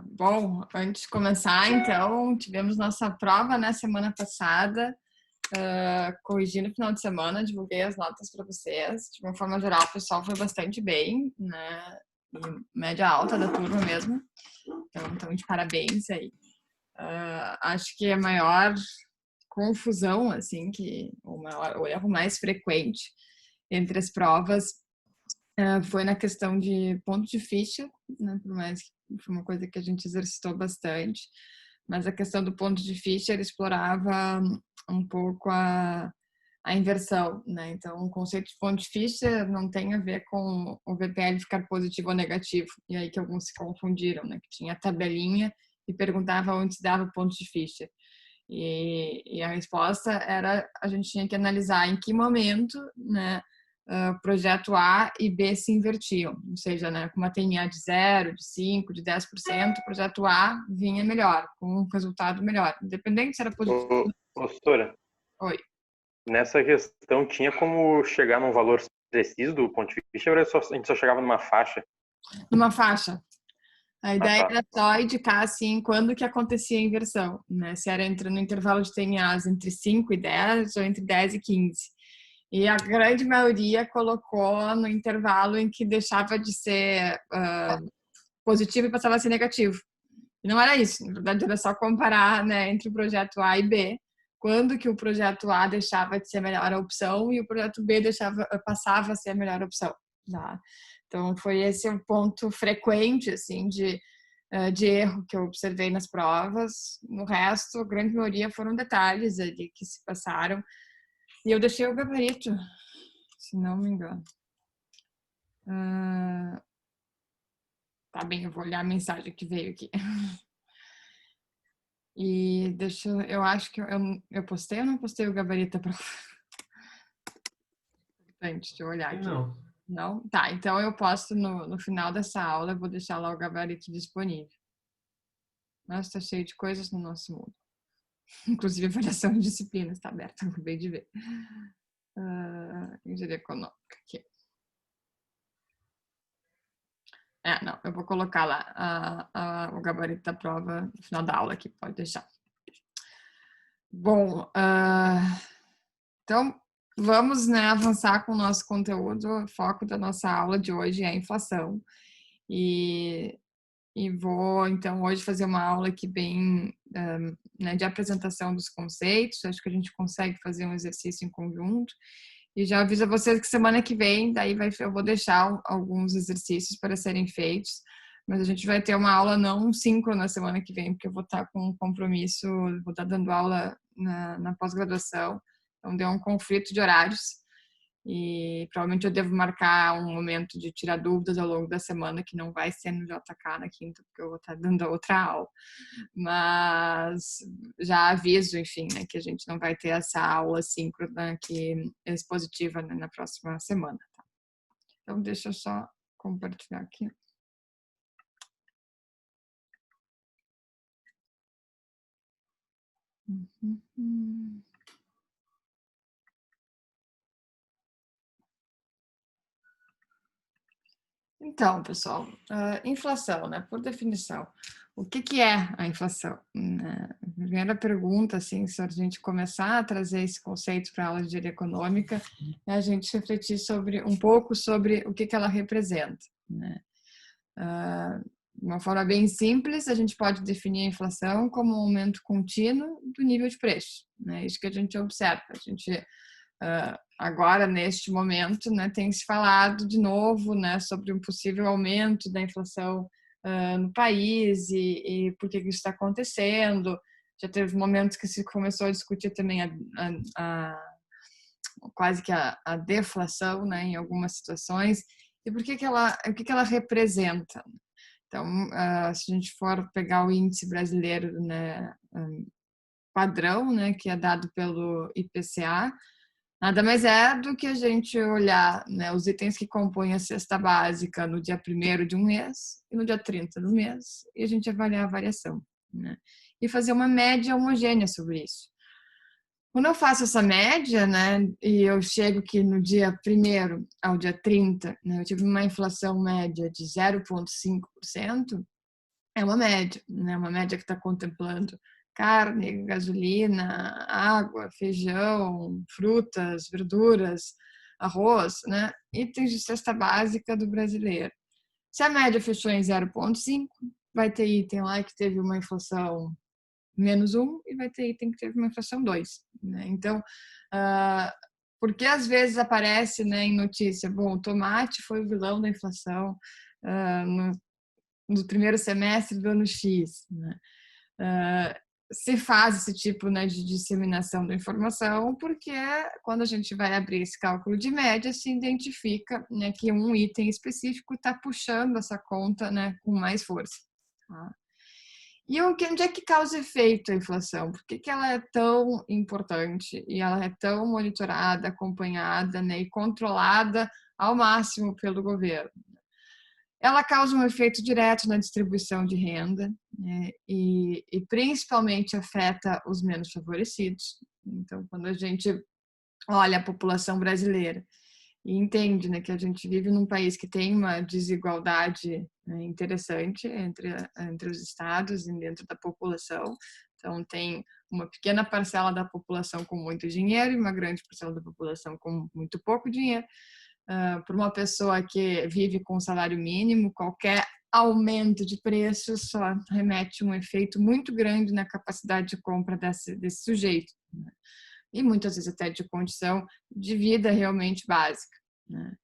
Bom, antes de começar, então, tivemos nossa prova na semana passada. Corrigi no final de semana, divulguei as notas para vocês. De uma forma geral, o pessoal foi bastante bem, né? Média alta da turma mesmo. Então, de parabéns aí. Acho que a maior confusão, assim, o erro mais frequente entre as provas foi na questão de ponto de ficha, né? Por mais que foi uma coisa que a gente exercitou bastante, mas a questão do ponto de ficha ele explorava um pouco a inversão, né? Então, o conceito de ponto de ficha não tem a ver com o VPL ficar positivo ou negativo. E aí que alguns se confundiram, né? Que tinha a tabelinha e perguntava onde se dava o ponto de ficha. E a resposta era a gente tinha que analisar em que momento, né? Projeto A e B se invertiam, ou seja, né, com uma TMA de 0, de 5, de 10%, o projeto A vinha melhor, com um resultado melhor, independente se era positivo. Professora, Oi. nessa questão tinha como chegar num valor preciso do ponto de vista ou a gente só chegava numa faixa? Numa faixa. A ideia Tá. era só indicar assim quando que acontecia a inversão, né? Se era no intervalo de TMAs entre 5 e 10 ou entre 10 e 15. E a grande maioria colocou no intervalo em que deixava de ser positivo e passava a ser negativo. E não era isso, na verdade era só comparar, né, entre o projeto A e B, quando que o projeto A deixava de ser a melhor opção e o projeto B passava a ser a melhor opção. Tá? Então foi esse um ponto frequente assim de erro que eu observei nas provas. No resto, a grande maioria foram detalhes ali que se passaram. E eu deixei o gabarito, se não me engano. Tá bem, eu vou olhar a mensagem que veio aqui. E eu acho que eu postei ou não postei o gabarito da prova? Deixa eu olhar aqui. Não. Não? Tá, então eu posto no final dessa aula, eu vou deixar lá o gabarito disponível. Nossa, tá cheio de coisas no nosso mundo. Inclusive avaliação de disciplinas, tá aberta, acabei de ver. Engenharia econômica, aqui. Não, eu vou colocar lá o gabarito da prova no final da aula aqui, pode deixar. Bom, então vamos, né, avançar com o nosso conteúdo. O foco da nossa aula de hoje é a inflação. E vou, então, hoje fazer uma aula aqui bem né, de apresentação dos conceitos. Acho que a gente consegue fazer um exercício em conjunto. E já aviso a vocês que semana que vem, eu vou deixar alguns exercícios para serem feitos. Mas a gente vai ter uma aula não síncrona semana que vem, porque eu vou estar com um compromisso, vou estar dando aula na pós-graduação. Então, deu um conflito de horários. E provavelmente eu devo marcar um momento de tirar dúvidas ao longo da semana, que não vai ser no JK na quinta, porque eu vou estar dando outra aula. Mas já aviso, enfim, né, que a gente não vai ter essa aula síncrona aqui, expositiva, né, na próxima semana. Tá? Então, deixa eu só compartilhar aqui. Então, pessoal, inflação, né? Por definição, o que é a inflação? A primeira pergunta, assim, se a gente começar a trazer esse conceito para a aula de engenharia econômica, é a gente refletir um pouco sobre o que ela representa, né? De uma forma bem simples, a gente pode definir a inflação como um aumento contínuo do nível de preço, né? Isso que a gente observa. A gente agora, neste momento, né, tem se falado de novo, né, sobre um possível aumento da inflação no país e por que isso está acontecendo. Já teve momentos que se começou a discutir também quase que a deflação, né, em algumas situações. E o que ela representa? Então, se a gente for pegar o índice brasileiro, né, padrão, né, que é dado pelo IPCA, nada mais é do que a gente olhar, né, os itens que compõem a cesta básica no dia 1º de um mês e no dia 30 do mês, e a gente avaliar a variação, né, e fazer uma média homogênea sobre isso. Quando eu faço essa média, né, e eu chego que no dia 1º ao dia 30, né, eu tive uma inflação média de 0,5%, é uma média, né? Uma média que está contemplando carne, gasolina, água, feijão, frutas, verduras, arroz, né? Itens de cesta básica do brasileiro. Se a média fechou em 0,5, vai ter item lá que teve uma inflação -1 e vai ter item que teve uma inflação 2, né? Então, porque às vezes aparece, né, em notícia, bom, o tomate foi o vilão da inflação no primeiro semestre do ano X, né? Se faz esse tipo, né, de disseminação da informação, porque quando a gente vai abrir esse cálculo de média, se identifica, né, que um item específico está puxando essa conta, né, com mais força. Tá? E onde é que causa efeito a inflação? Por que ela é tão importante e ela é tão monitorada, acompanhada, né, e controlada ao máximo pelo governo? Ela causa um efeito direto na distribuição de renda, né, e principalmente afeta os menos favorecidos. Então, quando a gente olha a população brasileira e entende, né, que a gente vive num país que tem uma desigualdade, né, interessante entre os estados e dentro da população. Então, tem uma pequena parcela da população com muito dinheiro e uma grande parcela da população com muito pouco dinheiro. Para uma pessoa que vive com salário mínimo, qualquer aumento de preço só remete um efeito muito grande na capacidade de compra desse sujeito, né? E muitas vezes até de condição de vida realmente básica, né?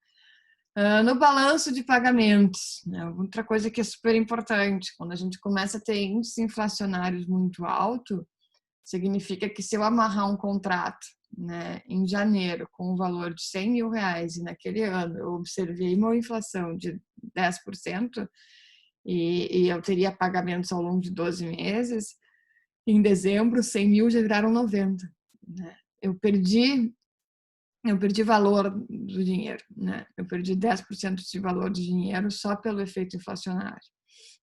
No balanço de pagamentos, né? Outra coisa que é super importante, quando a gente começa a ter índices inflacionários muito altos, significa que se eu amarrar um contrato, né, em janeiro com o valor de R$100.000 e naquele ano eu observei uma inflação de 10% e eu teria pagamentos ao longo de 12 meses, em dezembro 100 mil já viraram 90, né? Eu perdi valor do dinheiro, né? Eu perdi 10% de valor de dinheiro só pelo efeito inflacionário.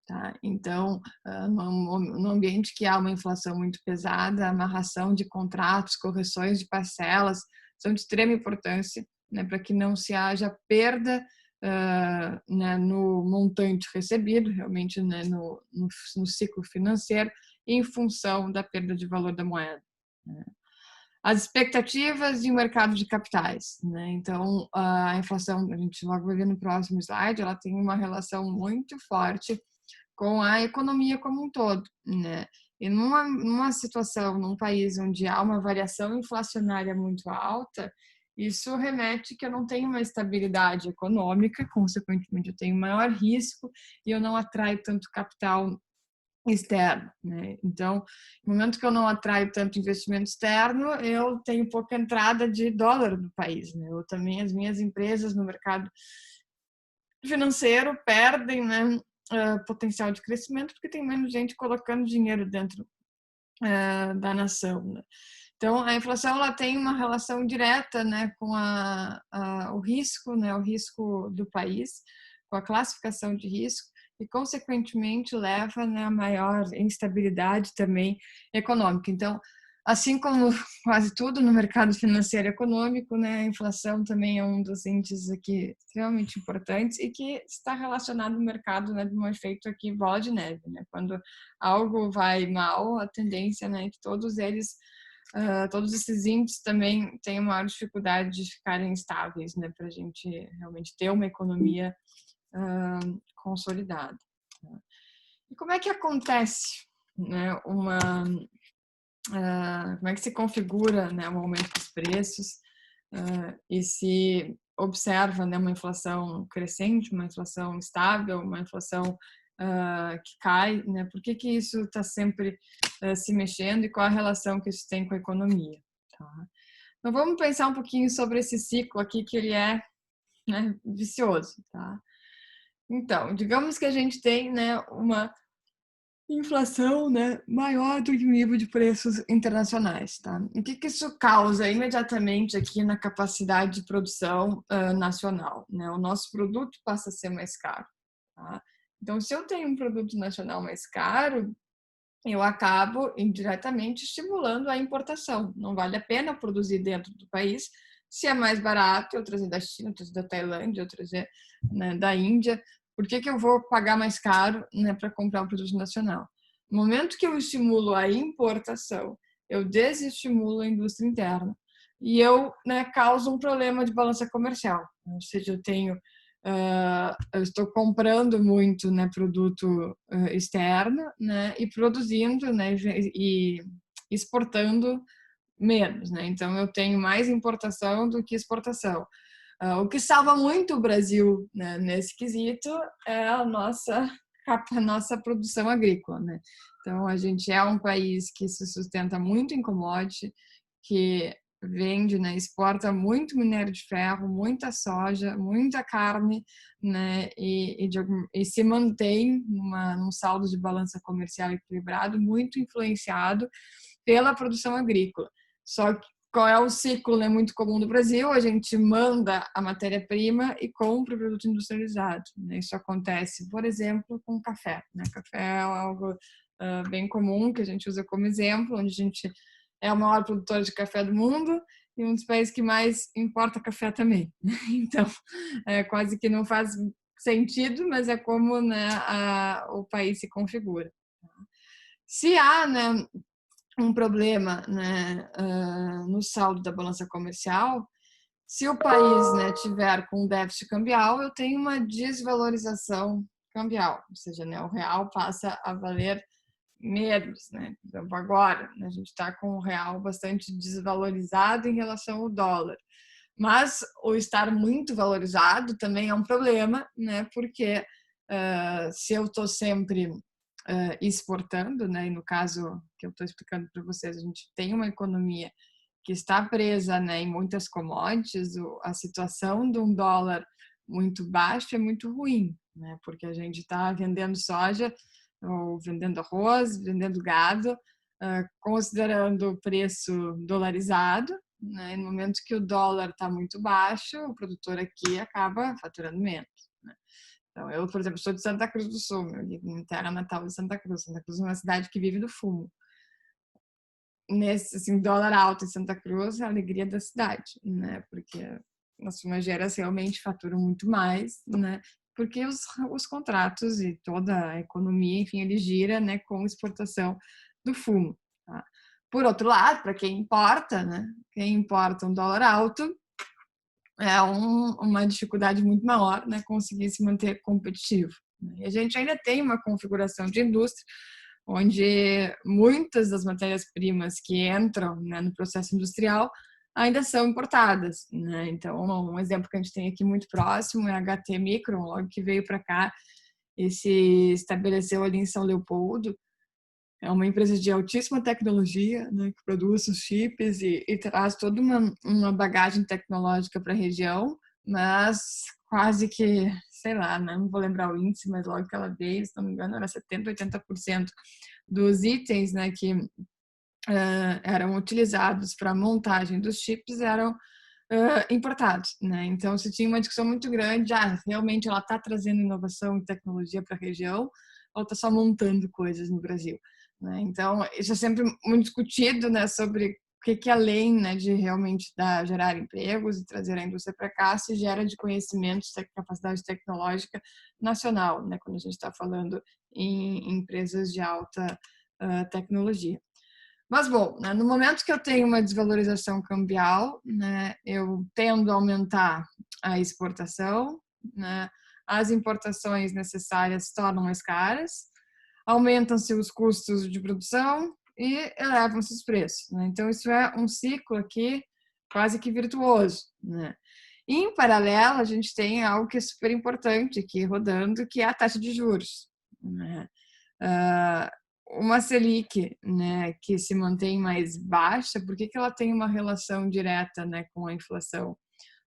Tá? Então, no ambiente que há uma inflação muito pesada, a amarração de contratos, correções de parcelas são de extrema importância, né, para que não se haja perda né, no montante recebido, realmente, né, no ciclo financeiro, em função da perda de valor da moeda, né? As expectativas de um mercado de capitais, né? Então, a inflação, a gente logo vai ver no próximo slide, ela tem uma relação muito forte com a economia como um todo, né? E numa situação, num país onde há uma variação inflacionária muito alta, isso remete que eu não tenho uma estabilidade econômica, consequentemente eu tenho maior risco e eu não atraio tanto capital externo, né? Então, no momento que eu não atraio tanto investimento externo, eu tenho pouca entrada de dólar no país, né? Eu também, as minhas empresas no mercado financeiro perdem, né, potencial de crescimento porque tem menos gente colocando dinheiro dentro da nação, né? Então, a inflação ela tem uma relação direta, né, com o risco, né, o risco do país, com a classificação de risco e, consequentemente, leva, né, a maior instabilidade também econômica. Então, assim como quase tudo no mercado financeiro e econômico, né, a inflação também é um dos índices aqui extremamente importantes e que está relacionado no mercado, né, de um efeito aqui bola de neve, né? Quando algo vai mal, a tendência, né, é que todos esses índices também têm maior dificuldade de ficarem estáveis, né, para a gente realmente ter uma economia consolidada. E como é que acontece, né, como é que se configura, né, o aumento dos preços e se observa, né, uma inflação crescente, uma inflação estável, uma inflação que cai, né? Por que isso está sempre se mexendo e qual a relação que isso tem com a economia? Tá? Então vamos pensar um pouquinho sobre esse ciclo aqui que ele é, né, vicioso, tá? Então, digamos que a gente tem, né, uma inflação, né, maior do que o nível de preços internacionais, tá? O que isso causa imediatamente aqui na capacidade de produção nacional, né? O nosso produto passa a ser mais caro, tá? Então, se eu tenho um produto nacional mais caro, eu acabo indiretamente estimulando a importação. Não vale a pena produzir dentro do país se é mais barato eu trazer da China, eu trazer da Tailândia, eu trazer, né, da Índia, por que eu vou pagar mais caro, né, para comprar um produto nacional? No momento que eu estimulo a importação, eu desestimulo a indústria interna e eu, né, causo um problema de balança comercial. Ou seja, eu estou comprando muito, né, produto externo, né, e produzindo, né, e exportando menos, né? Então eu tenho mais importação do que exportação. O que salva muito o Brasil, né, nesse quesito é a nossa produção agrícola, né? Então a gente é um país que se sustenta muito em commodity, que vende, né, exporta muito minério de ferro, muita soja, muita carne, né, e se mantém num saldo de balança comercial equilibrado, muito influenciado pela produção agrícola. Só que qual é o ciclo, né, muito comum do Brasil? A gente manda a matéria-prima e compra o produto industrializado, né? Isso acontece, por exemplo, com café, né? Café é algo bem comum que a gente usa como exemplo, onde a gente é o maior produtor de café do mundo e um dos países que mais importa café também. Então, quase que não faz sentido, mas é como, né, o país se configura. Se há, né, um problema, né, no saldo da balança comercial, se o país, né, tiver com déficit cambial, eu tenho uma desvalorização cambial, ou seja, né, o real passa a valer menos, né? Por exemplo, agora, né, a gente está com o real bastante desvalorizado em relação ao dólar. Mas o estar muito valorizado também é um problema, né? Porque se eu estou sempre exportando, né? E no caso que eu estou explicando para vocês, a gente tem uma economia que está presa, né, em muitas commodities, a situação de um dólar muito baixo é muito ruim, né? Porque a gente está vendendo soja ou vendendo arroz, vendendo gado, considerando o preço dolarizado, né? E no momento que o dólar está muito baixo, o produtor aqui acaba faturando menos, né? Então, eu, por exemplo, sou de Santa Cruz do Sul, minha terra natal de Santa Cruz. Santa Cruz é uma cidade que vive do fumo. Nesse, assim, dólar alto em Santa Cruz, é a alegria da cidade, né? Porque as fumageiras realmente faturam muito mais, né? Porque os contratos e toda a economia, enfim, ele gira, né, com exportação do fumo. Tá? Por outro lado, para quem importa, né? Quem importa um dólar alto é uma dificuldade muito maior, né, conseguir se manter competitivo. E a gente ainda tem uma configuração de indústria onde muitas das matérias-primas que entram, né, no processo industrial ainda são importadas, né? Então, um exemplo que a gente tem aqui muito próximo é a HT Micron, logo que veio para cá e se estabeleceu ali em São Leopoldo. É uma empresa de altíssima tecnologia, né, que produz os chips e traz toda uma bagagem tecnológica para a região, mas quase que, sei lá, né, não vou lembrar o índice, mas logo que ela veio, se não me engano, era 70%, 80% dos itens, né, que eram utilizados para a montagem dos chips eram importados, né? Então se tinha uma discussão muito grande, realmente ela está trazendo inovação e tecnologia para a região ou está só montando coisas no Brasil, né? Então isso é sempre muito discutido, né, sobre o que além, né, de realmente gerar empregos e trazer a indústria para cá, se gera de conhecimento, de capacidade tecnológica nacional, né, quando a gente está falando em empresas de alta tecnologia. Mas, bom, né, no momento que eu tenho uma desvalorização cambial, né, eu tendo a aumentar a exportação, né, as importações necessárias se tornam mais caras, aumentam-se os custos de produção e elevam-se os preços, né? Então, isso é um ciclo aqui quase que virtuoso, né? E, em paralelo, a gente tem algo que é super importante aqui rodando, que é a taxa de juros, né? Uma Selic, né, que se mantém mais baixa, por que ela tem uma relação direta, né, com a inflação?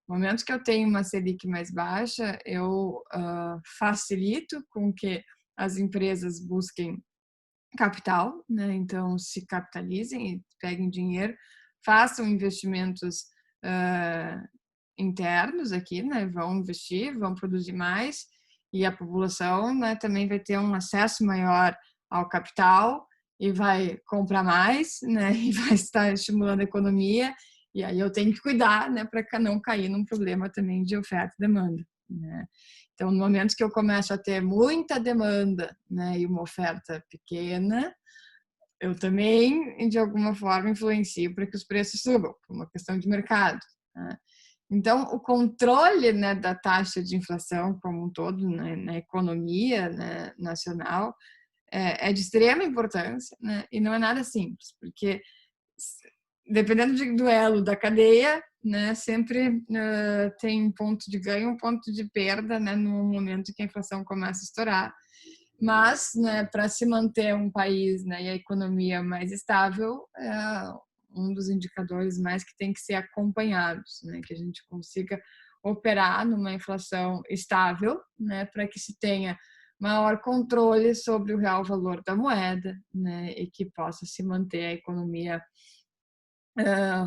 No momento que eu tenho uma Selic mais baixa, eu facilito com que as empresas busquem capital, né? Então se capitalizem e peguem dinheiro, façam investimentos internos aqui, né? Vão investir, vão produzir mais e a população, né, também vai ter um acesso maior ao capital e vai comprar mais, né? E vai estar estimulando a economia. E aí eu tenho que cuidar, né, para não cair num problema também de oferta e demanda. né? Então, no momento que eu começo a ter muita demanda, né, e uma oferta pequena, eu também, de alguma forma, influencio para que os preços subam, por uma questão de mercado, né? Então, o controle, né, da taxa de inflação como um todo, né, na economia, né, nacional é de extrema importância, né, e não é nada simples, porque dependendo do elo da cadeia, né, sempre tem um ponto de ganho, um ponto de perda, né, no momento que a inflação começa a estourar. Mas, né, para se manter um país, né, e a economia mais estável, é um dos indicadores mais que tem que ser acompanhados, né, que a gente consiga operar numa inflação estável, né, para que se tenha maior controle sobre o real valor da moeda, né, e que possa se manter a economia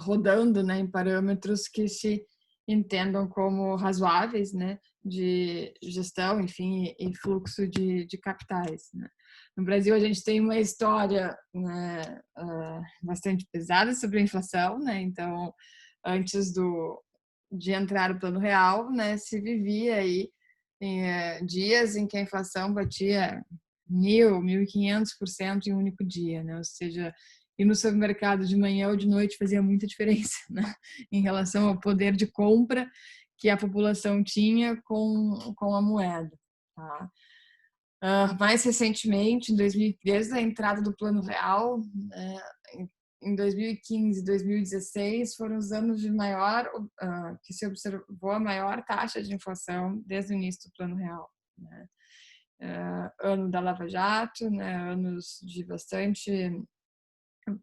rodando, né, em parâmetros que se entendam como razoáveis, né, de gestão, enfim, e fluxo de capitais, né. No Brasil, a gente tem uma história, né, bastante pesada sobre a inflação, né, então, antes de entrar o Plano Real, né, se vivia aí em dias em que a inflação batia 1.000, 1.500% em um único dia, né, ou seja, ir no supermercado de manhã ou de noite fazia muita diferença, né, em relação ao poder de compra que a população tinha com a moeda. Tá? Mais recentemente, desde a entrada do Plano Real, né, em 2015 e 2016 foram os anos de maior que se observou a maior taxa de inflação desde o início do Plano Real. Né? Ano da Lava Jato, né, anos de bastante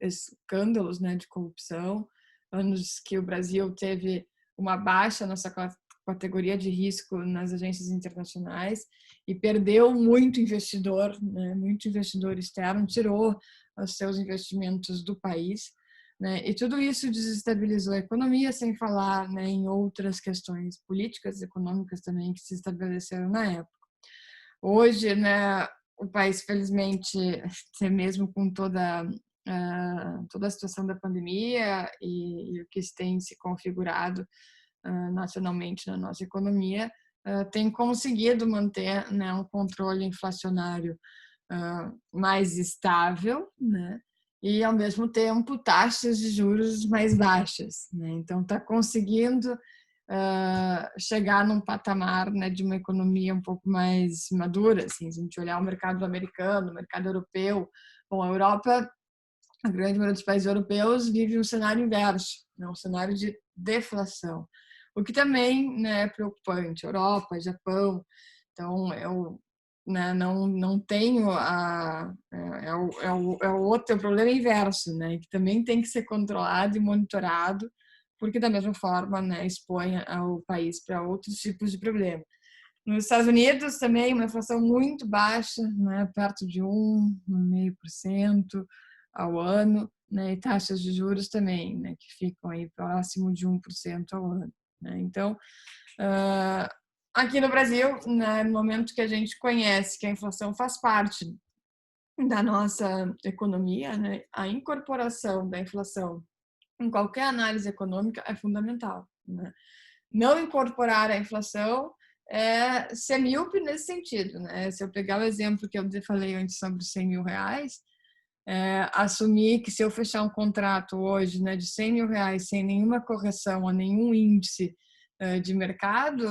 escândalos, né, de corrupção, anos que o Brasil teve uma baixa nessa categoria de risco nas agências internacionais e perdeu muito investidor, né, muito investidor externo, tirou os seus investimentos do país, né, e tudo isso desestabilizou a economia, sem falar, né, em outras questões políticas, econômicas também que se estabeleceram na época. Hoje, né, o país, felizmente, mesmo com toda a situação da pandemia e o que tem se configurado nacionalmente na nossa economia, tem conseguido manter, né, um controle inflacionário mais estável, né, e, ao mesmo tempo, taxas de juros mais baixas, né? Então, está conseguindo chegar num patamar, né, de uma economia um pouco mais madura, assim, se a gente olhar o mercado americano, o mercado europeu. Bom, a Europa, a grande maioria dos países europeus vive um cenário inverso, né, um cenário de deflação, o que também, né, é preocupante. Europa, Japão, então eu, né, não tenho o outro, o problema inverso, né, que também tem que ser controlado e monitorado, porque da mesma forma, né, expõe o país para outros tipos de problema. Nos Estados Unidos também uma inflação muito baixa, né, perto de 1,5% ao ano, né, e taxas de juros também, né, que ficam aí próximo de 1% ao ano, né? Então, aqui no Brasil, né, no momento que a gente conhece que a inflação faz parte da nossa economia, né, a incorporação da inflação em qualquer análise econômica é fundamental, né? Não incorporar a inflação é ser míope nesse sentido, né? Se eu pegar o exemplo que eu falei antes sobre os R$ 100.000, assumir que se eu fechar um contrato hoje, né, de R$ 100.000 sem nenhuma correção a nenhum índice de mercado,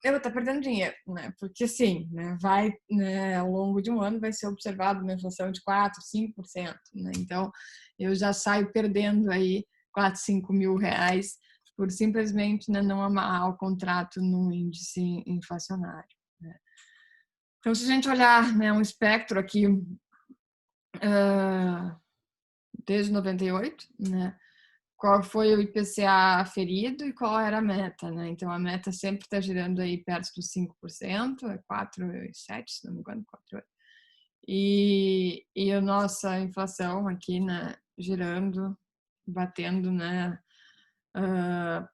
eu vou estar perdendo dinheiro, né? Porque sim, né, vai, né, ao longo de um ano vai ser observado uma inflação de 4, 5%, né? Então eu já saio perdendo aí 4, 5 mil reais por simplesmente, né, não amarrar o contrato num índice inflacionário, né? Então, se a gente olhar, né, um espectro aqui desde 98, né, qual foi o IPCA aferido e qual era a meta, né? Então, a meta sempre está girando aí perto dos 5%, é 4,7, se não me engano, 4,8. E a nossa inflação aqui, né, girando, batendo, né,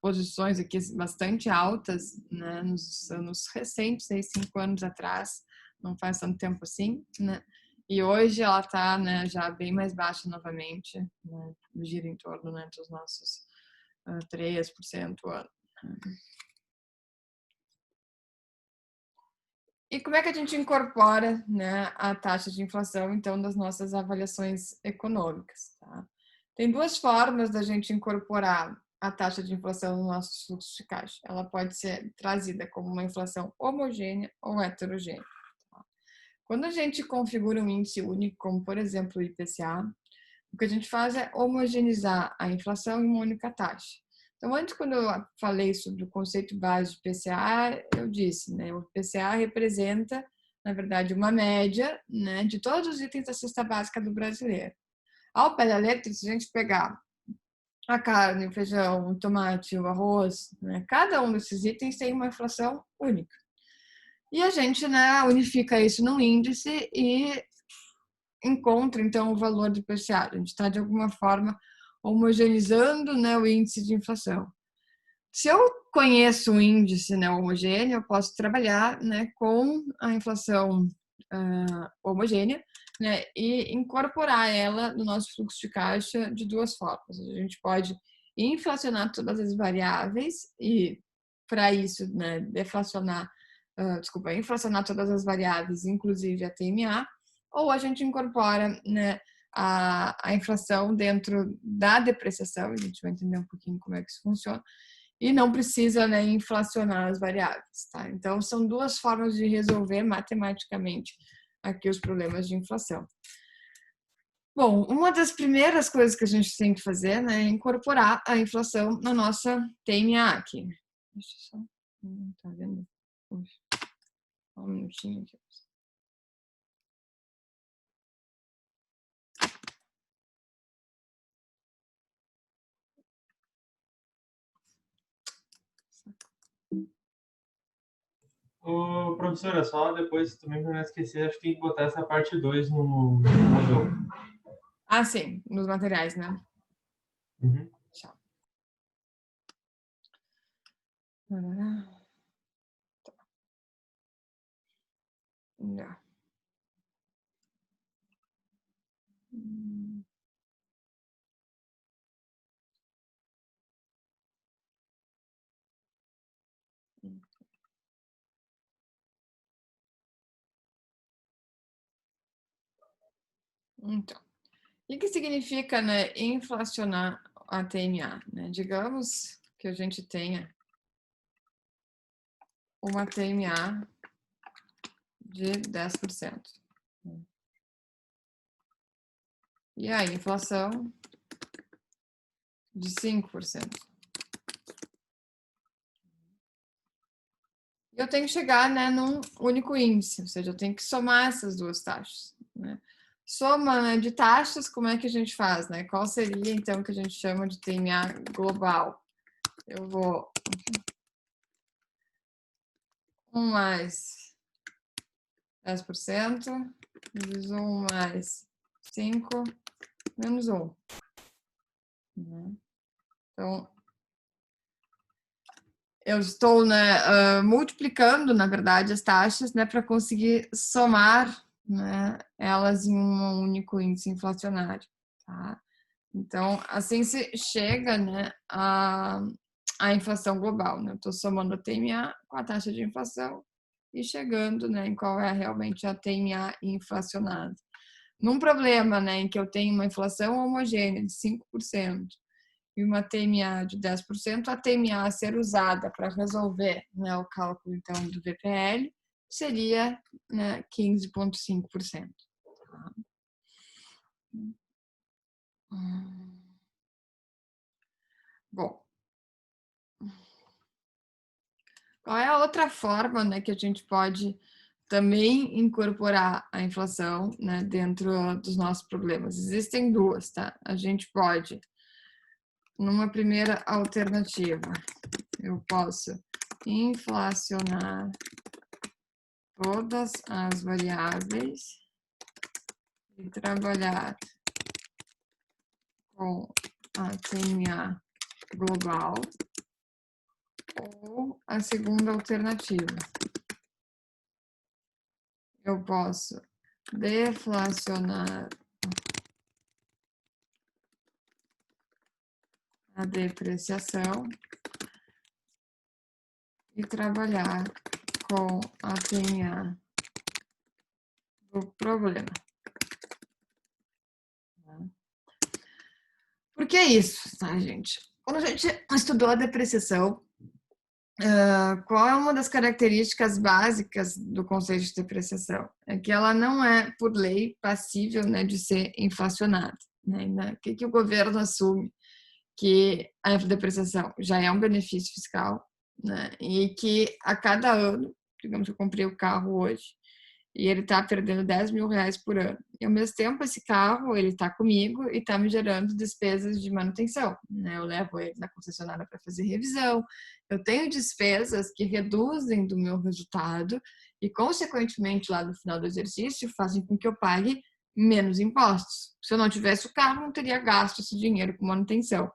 posições aqui bastante altas, né, nos anos recentes, 5 anos atrás, não faz tanto tempo assim, né? E hoje ela está, né, já bem mais baixa novamente, né, gira em torno, né, dos nossos 3% ano. E como é que a gente incorpora, né, a taxa de inflação, então, das nossas avaliações econômicas? Tá? Tem duas formas da gente incorporar a taxa de inflação no nosso fluxo de caixa. Ela pode ser trazida como uma inflação homogênea ou heterogênea. Tá? Quando a gente configura um índice único, como por exemplo o IPCA, o que a gente faz é homogeneizar a inflação em uma única taxa. Então, antes, quando eu falei sobre o conceito base de IPCA, eu disse, né, o IPCA representa, na verdade, uma média, né, de todos os itens da cesta básica do brasileiro. Ao pé da letra, se a gente pegar a carne, o feijão, o tomate, o arroz, né, cada um desses itens tem uma inflação única. E a gente, né, unifica isso num índice e encontra, então, o valor do IPCA. A gente está, de alguma forma, homogeneizando, né, o índice de inflação. Se eu conheço um índice, né, homogêneo, eu posso trabalhar, né, com a inflação homogênea, né, e incorporar ela no nosso fluxo de caixa de duas formas. A gente pode inflacionar todas as variáveis e, para isso, né, inflacionar todas as variáveis, inclusive a TMA, ou a gente incorpora, né, a inflação dentro da depreciação, a gente vai entender um pouquinho como é que isso funciona, e não precisa, né, inflacionar as variáveis, tá? Então, são duas formas de resolver matematicamente aqui os problemas de inflação. Bom, uma das primeiras coisas que a gente tem que fazer, né, é incorporar a inflação na nossa TMA aqui. Deixa eu só... Não tá vendo? Puxa, um minutinho aqui. Ô, professora, só depois também para não esquecer, acho que tem que botar essa parte 2 no Moodle. Ah, sim, nos materiais, né? Uhum. Tchau. Não. Então, o que significa, né, inflacionar a TMA? Né? Digamos que a gente tenha uma TMA de 10%. E a inflação de 5%. Eu tenho que chegar, né, num único índice, ou seja, eu tenho que somar essas duas taxas. Né? Soma, né, de taxas, como é que a gente faz? Né? Qual seria, então, o que a gente chama de TMA global? Eu vou 1 mais 10%, vezes 1 mais 5, menos 1. Então, eu estou, né, multiplicando, na verdade, as taxas, né, para conseguir somar, né, elas em um único índice inflacionário. Tá? Então, assim se chega, né, a inflação global. Né? Eu estou somando a TMA com a taxa de inflação e chegando, né, em qual é realmente a TMA inflacionada. Num problema, né, em que eu tenho uma inflação homogênea de 5% e uma TMA de 10%, a TMA a ser usada para resolver, né, o cálculo então do VPL seria, né, 15,5%. Tá? Bom, qual é a outra forma, né, que a gente pode também incorporar a inflação, né, dentro dos nossos problemas? Existem duas, tá? A gente pode, numa primeira alternativa, eu posso inflacionar todas as variáveis e trabalhar com a TMA global, ou a segunda alternativa. Eu posso deflacionar a depreciação e trabalhar com a TMA o problema. Por que isso, tá, gente? Quando a gente estudou a depreciação, qual é uma das características básicas do conceito de depreciação? É que ela não é, por lei, passível, né, de ser inflacionada. Né? O que o governo assume? Que a depreciação já é um benefício fiscal, né? E que a cada ano, digamos que eu comprei o carro hoje, e ele está perdendo 10 mil reais por ano. E ao mesmo tempo, esse carro, ele está comigo e está me gerando despesas de manutenção, né? Eu levo ele na concessionária para fazer revisão, eu tenho despesas que reduzem do meu resultado e, consequentemente, lá no final do exercício, fazem com que eu pague menos impostos. Se eu não tivesse o carro, não teria gasto esse dinheiro com manutenção.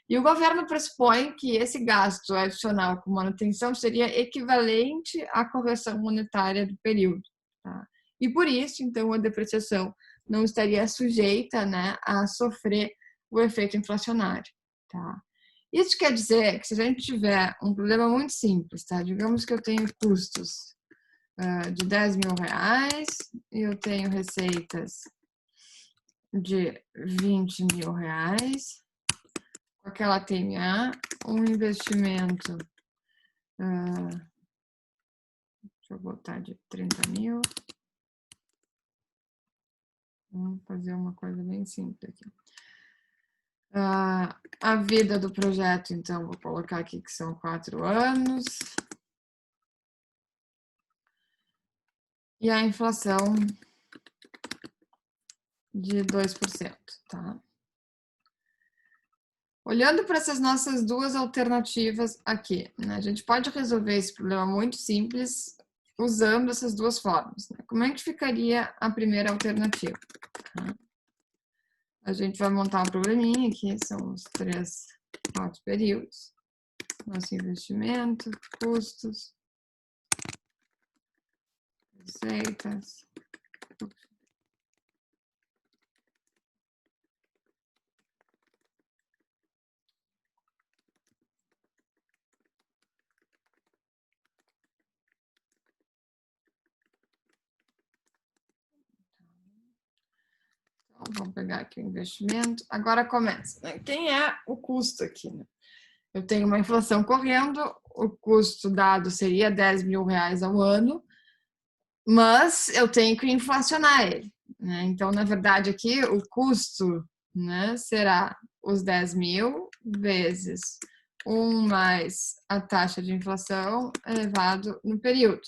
E o governo pressupõe que esse gasto adicional com manutenção seria equivalente à correção monetária do período. Tá? E por isso, então, a depreciação não estaria sujeita, né, a sofrer o efeito inflacionário. Tá? Isso quer dizer que se a gente tiver um problema muito simples, tá? Digamos que eu tenho custos de 10 mil reais e eu tenho receitas de 20 mil reais, com aquela TMA, um investimento, deixa eu botar de 30 mil. Vamos fazer uma coisa bem simples aqui. A vida do projeto, então, vou colocar aqui que são 4 anos. E a inflação de 2%, tá? Olhando para essas nossas duas alternativas aqui, né? A gente pode resolver esse problema muito simples usando essas duas formas. Né? Como é que ficaria a primeira alternativa? Tá? A gente vai montar um probleminha aqui, são os 4 períodos. Nosso investimento, custos, receitas. Então, vamos pegar aqui o investimento. Agora começa. Né? Quem é o custo aqui? Né? Eu tenho uma inflação correndo, o custo dado seria 10 mil reais ao ano, mas eu tenho que inflacionar ele. Né? Então, na verdade, aqui o custo, né, será os 10 mil vezes 1 mais a taxa de inflação elevado no período.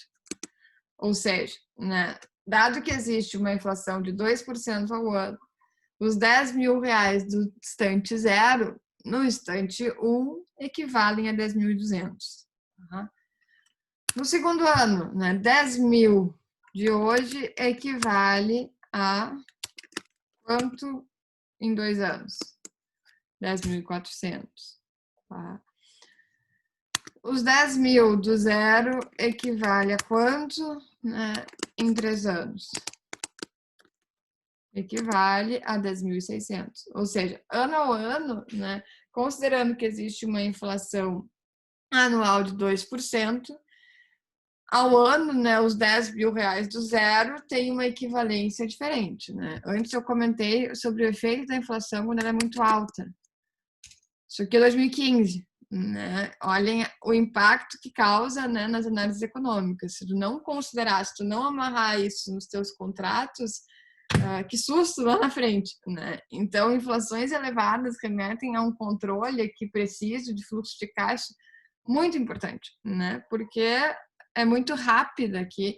Ou seja, né, dado que existe uma inflação de 2% ao ano, os 10 mil reais do instante 0, no instante 1, equivalem a 10.200. Uhum. No segundo ano, né, 10 mil de hoje equivale a quanto em 2 anos? 10.400. Tá? Os 10 mil do 0 equivale a quanto, né, em 3 anos? Equivale a 10.600. Ou seja, ano ao ano, né, considerando que existe uma inflação anual de 2%, ao ano, né, os 10 mil reais do 0 tem uma equivalência diferente. Né? Antes eu comentei sobre o efeito da inflação quando ela é muito alta. Isso aqui é 2015. Né? Olhem o impacto que causa, né, nas análises econômicas. Se tu não considerar, se tu não amarrar isso nos teus contratos, que susto lá na frente. Né? Então, inflações elevadas remetem a um controle aqui preciso de fluxo de caixa muito importante, né? Porque é muito rápido aqui,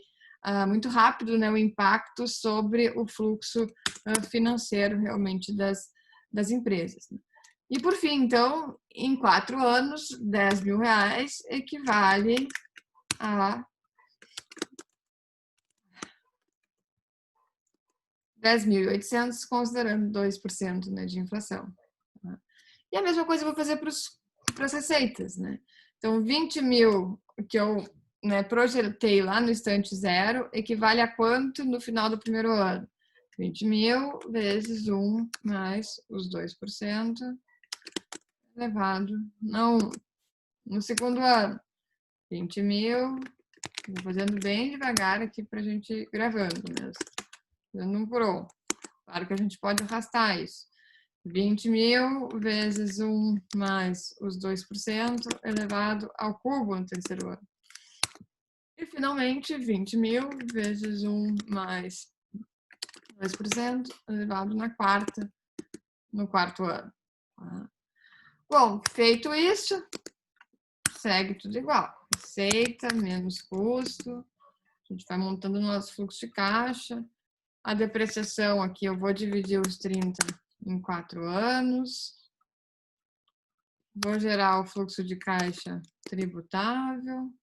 muito rápido, né, o impacto sobre o fluxo financeiro realmente das empresas. Né? E por fim, então, em 4 anos, 10 mil reais equivale a 10.800, considerando 2%, né, de inflação. E a mesma coisa eu vou fazer para as receitas. Né? Então, 20 mil que eu, né, projetei lá no instante 0 equivale a quanto no final do primeiro ano? 20 mil vezes 1 mais os 2% elevado no segundo ano. 20 mil, vou fazendo bem devagar aqui para a gente ir gravando mesmo. dividindo 1 por 1. Claro que a gente pode arrastar isso. 20.000 vezes 1 mais os 2% elevado ao cubo no terceiro ano. E, finalmente, 20.000 vezes 1 mais 2% elevado no quarto ano. Tá? Bom, feito isso, segue tudo igual. Receita menos custo. A gente vai montando o nosso fluxo de caixa. A depreciação aqui eu vou dividir os 30 em 4 anos. Vou gerar o fluxo de caixa tributável.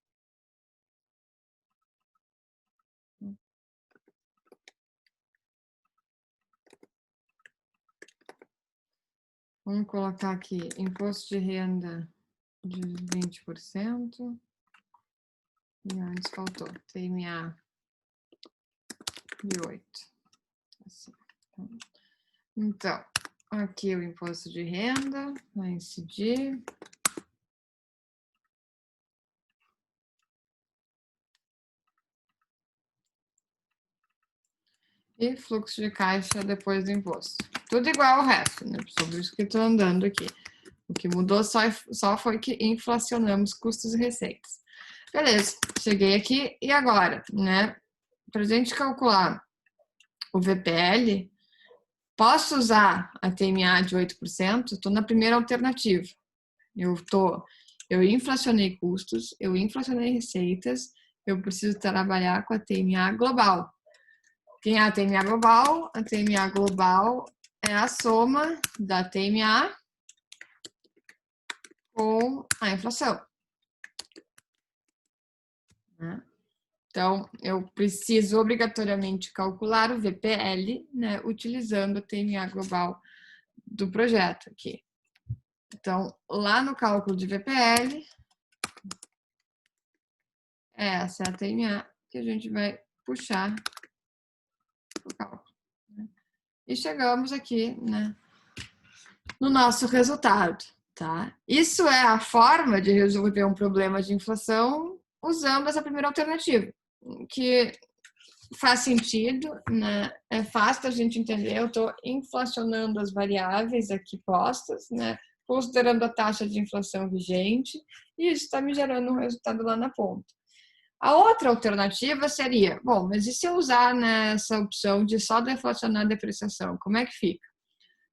Vamos colocar aqui imposto de renda de 20%. E antes faltou TMA de 8%. Assim. Então, aqui o imposto de renda vai incidir. E fluxo de caixa depois do imposto. Tudo igual ao resto, né? Sobre isso que estou andando aqui. O que mudou só foi que inflacionamos custos e receitas. Beleza, cheguei aqui e agora, né? Para a gente calcular o VPL, posso usar a TMA de 8%? Estou na primeira alternativa. Eu inflacionei custos, eu inflacionei receitas, eu preciso trabalhar com a TMA global. Quem é a TMA global? A TMA global é a soma da TMA com a inflação. Então, eu preciso obrigatoriamente calcular o VPL, né, utilizando a TMA global do projeto aqui. Então, lá no cálculo de VPL, essa é a TMA que a gente vai puxar o cálculo. Né? E chegamos aqui, né, no nosso resultado. Tá? Isso é a forma de resolver um problema de inflação usando essa primeira alternativa, que faz sentido, né? É fácil a gente entender. Eu estou inflacionando as variáveis aqui postas, né? Considerando a taxa de inflação vigente, e isso está me gerando um resultado lá na ponta. A outra alternativa seria, bom, mas e se eu usar nessa opção de só deflacionar a depreciação, como é que fica?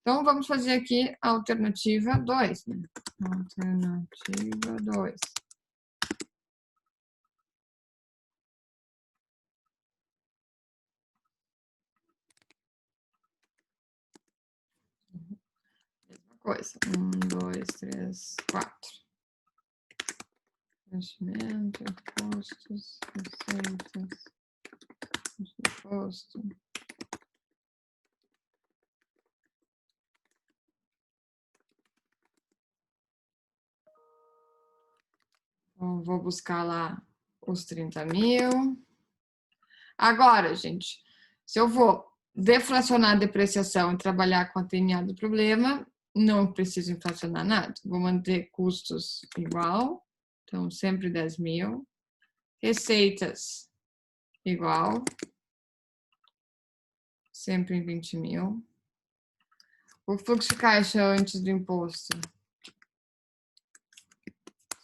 Então, vamos fazer aqui a alternativa 2. Né? Alternativa 2. Mesma coisa. 1, 2, 3, 4. Investimento, impostos, receitas, imposto. Então, vou buscar lá os 30.000. Agora, gente, se eu vou deflacionar a depreciação e trabalhar com a TMA do problema, não preciso inflacionar nada. Vou manter custos igual, então sempre 10.000. Receitas igual, sempre em 20.000. O fluxo de caixa antes do imposto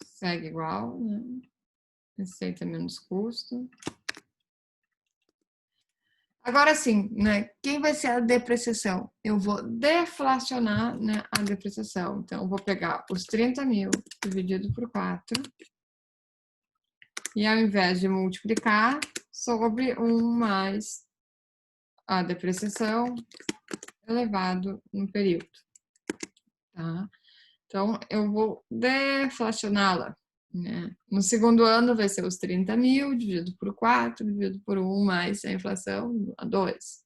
segue igual, né? Receita menos custo. Agora sim, né? Quem vai ser a depreciação? Eu vou deflacionar, né, a depreciação. Então, eu vou pegar os 30.000 dividido por 4. E ao invés de multiplicar, sobre 1 mais a depreciação elevado no período. Tá? Então, eu vou deflacioná-la. Né? No segundo ano vai ser os 30.000 dividido por 4, dividido por 1 mais a inflação, a 2.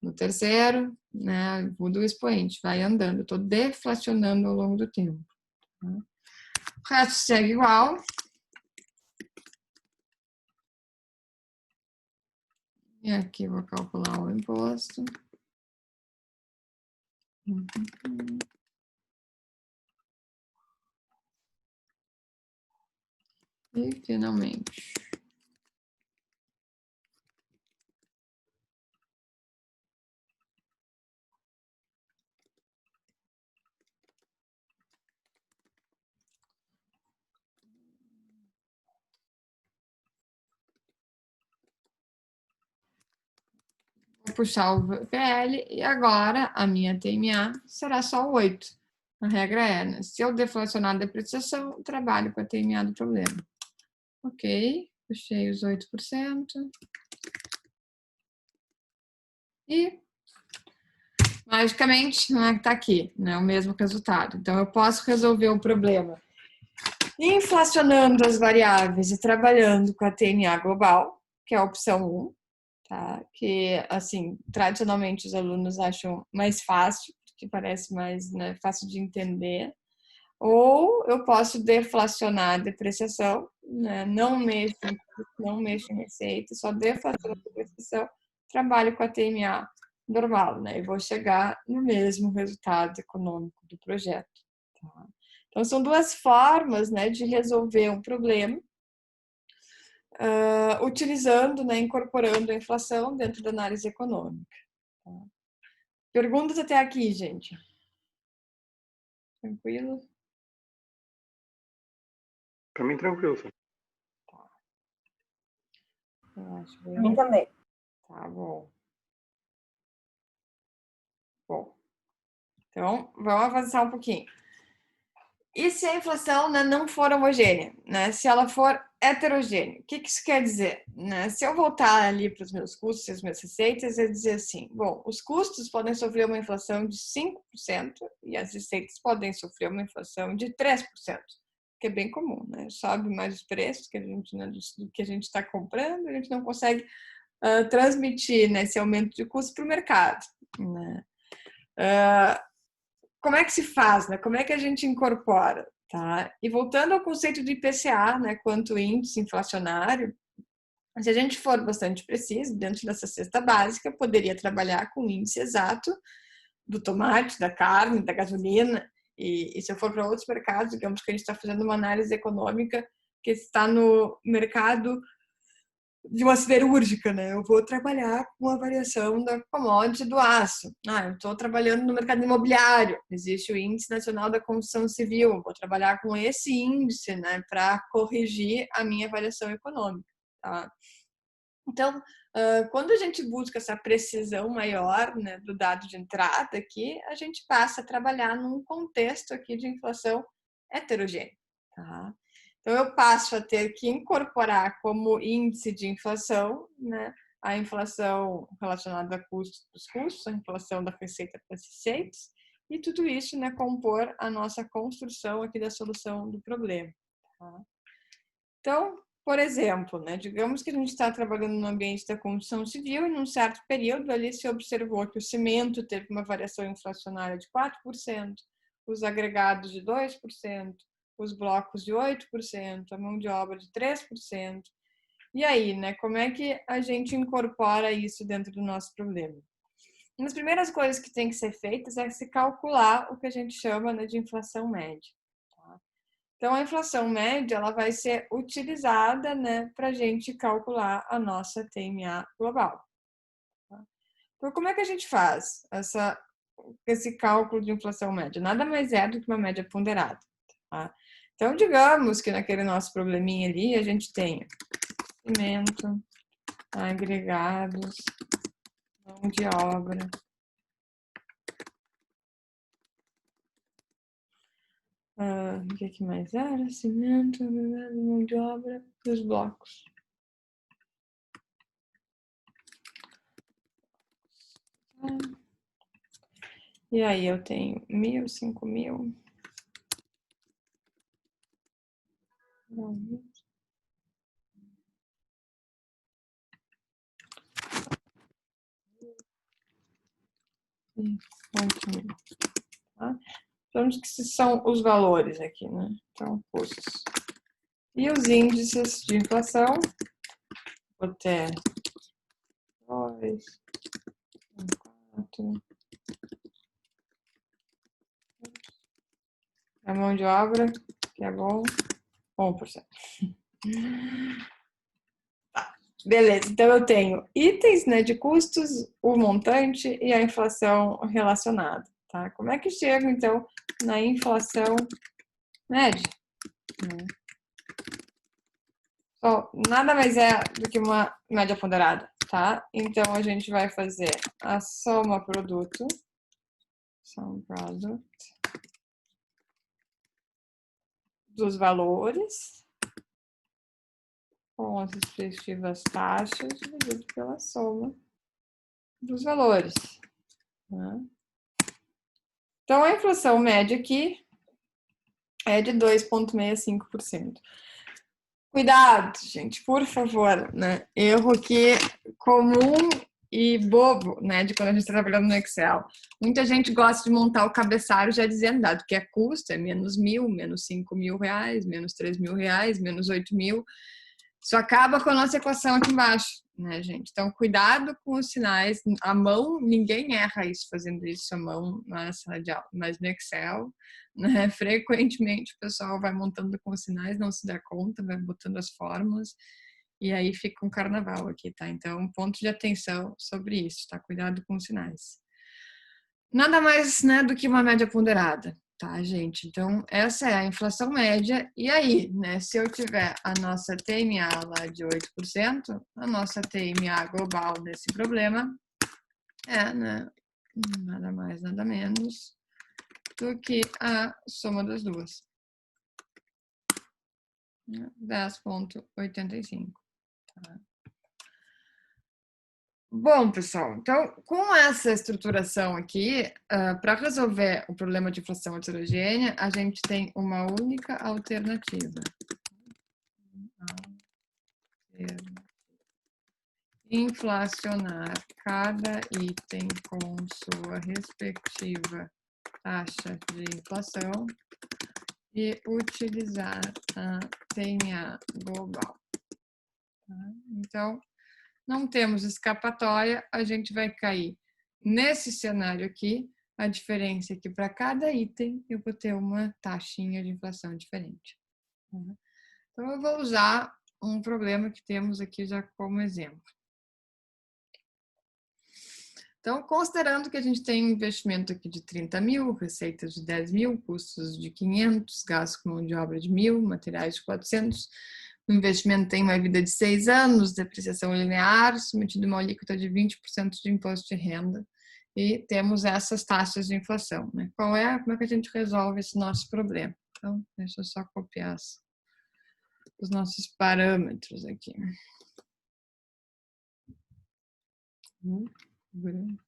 No terceiro, né, muda o expoente, vai andando. Estou deflacionando ao longo do tempo. Tá? O resto segue igual. E aqui vou calcular o imposto. E, finalmente, puxar o VPL e agora a minha TMA será só 8. A regra é, né? Se eu deflacionar a depreciação, eu trabalho com a TMA do problema. Ok, puxei os 8%. E, magicamente, está aqui, né, o mesmo resultado. Então, eu posso resolver o problema inflacionando as variáveis e trabalhando com a TMA global, que é a opção 1, tá? Que, assim, tradicionalmente os alunos acham mais fácil, porque parece mais, né, fácil de entender. Ou eu posso deflacionar a depreciação, né? Não mexo em receita, só deflaciono a depreciação, trabalho com a TMA normal, né? E vou chegar no mesmo resultado econômico do projeto. Tá? Então, são duas formas, né, de resolver um problema, utilizando, né, incorporando a inflação dentro da análise econômica. Tá? Perguntas até aqui, gente? Tranquilo? Para mim, tranquilo. Sim. Eu acho Pra mim também. Tá bom. Bom, então vamos avançar um pouquinho. E se a inflação, né, não for homogênea, né? Se ela for heterogênea, o que isso quer dizer? Né? Se eu voltar ali para os meus custos e as minhas receitas, eu dizer assim, bom, os custos podem sofrer uma inflação de 5% e as receitas podem sofrer uma inflação de 3%, que é bem comum, né? Sobe mais os preços que a gente, né, do que a gente está comprando, a gente não consegue transmitir, né, esse aumento de custo para o mercado, né? Como é que se faz, né? Como é que a gente incorpora, tá? E voltando ao conceito de IPCA, né, quanto índice inflacionário, se a gente for bastante preciso, dentro dessa cesta básica, poderia trabalhar com o índice exato do tomate, da carne, da gasolina, e se eu for para outros mercados, digamos que a gente está fazendo uma análise econômica que está no mercado de uma siderúrgica, né? Eu vou trabalhar com a variação da commodity do aço. Eu estou trabalhando no mercado imobiliário. Existe o Índice Nacional da Construção Civil. Vou trabalhar com esse índice, né, para corrigir a minha variação econômica. Tá? Então, quando a gente busca essa precisão maior, né, do dado de entrada aqui, a gente passa a trabalhar num contexto aqui de inflação heterogênea. Tá? Então, eu passo a ter que incorporar como índice de inflação, né, a inflação relacionada a custos dos custos, a inflação da receita para as receitas, e tudo isso, né, compor a nossa construção aqui da solução do problema. Tá? Então, por exemplo, né, digamos que a gente está trabalhando no ambiente da construção civil e num certo período ali se observou que o cimento teve uma variação inflacionária de 4%, os agregados de 2%, os blocos de 8%, a mão de obra de 3%. E aí, né, como é que a gente incorpora isso dentro do nosso problema? Uma das primeiras coisas que tem que ser feitas é se calcular o que a gente chama, né, de inflação média. Tá? Então, a inflação média ela vai ser utilizada, né, para a gente calcular a nossa TMA global. Tá? Então, como é que a gente faz esse cálculo de inflação média? Nada mais é do que uma média ponderada. Tá? Então, digamos que naquele nosso probleminha ali, a gente tem cimento, agregados, mão de obra. O que mais era? Cimento, agregado, mão de obra e os blocos. E aí eu tenho 1.000, 5.000. Tá? Vamos que são os valores aqui, né? Então, custos. E os índices de inflação. Vou ter 2, 4. A mão de obra, que é bom, 1%. Beleza, então eu tenho itens, né, de custos, o montante e a inflação relacionada, tá? Como é que chega, então, na inflação média? Nada mais é do que uma média ponderada, tá? Então, a gente vai fazer a soma produto, sum product, dos valores, com as respectivas taxas, dividido pela soma dos valores. Tá? Então, a inflação média aqui é de 2,65%. Cuidado, gente, por favor, né? Erro aqui comum e bobo, né, de quando a gente está trabalhando no Excel. Muita gente gosta de montar o cabeçalho já dizendo, dado que é custo, é menos 1.000, menos 5.000 reais, menos 3.000 reais, menos 8.000. Isso acaba com a nossa equação aqui embaixo, né, gente? Então, cuidado com os sinais. A mão, ninguém erra isso fazendo isso à mão na sala de aula, mas no Excel, né, frequentemente o pessoal vai montando com os sinais, não se dá conta, vai botando as fórmulas e aí fica um carnaval aqui, tá? Então, ponto de atenção sobre isso, tá? Cuidado com os sinais. Nada mais, né, do que uma média ponderada. Tá, gente? Então, essa é a inflação média. E aí, né? Se eu tiver a nossa TMA lá de 8%, a nossa TMA global desse problema é, né? Nada mais, nada menos do que a soma das duas. 10,85. Tá? Bom, pessoal, então, com essa estruturação aqui, para resolver o problema de inflação heterogênea, a gente tem uma única alternativa. Inflacionar cada item com sua respectiva taxa de inflação e utilizar a TMA global. Tá? Então, não temos escapatória, a gente vai cair nesse cenário aqui. A diferença é que para cada item eu vou ter uma taxinha de inflação diferente. Tá? Então, eu vou usar um problema que temos aqui já como exemplo. Então, considerando que a gente tem um investimento aqui de 30.000, receitas de 10.000, custos de 500, gastos com mão de obra de 1.000, materiais de 400, o investimento tem uma vida de 6 anos, depreciação linear, submetido a uma alíquota de 20% de imposto de renda, e temos essas taxas de inflação. Né? Como é que a gente resolve esse nosso problema? Então, deixa eu só copiar os nossos parâmetros aqui. Grande.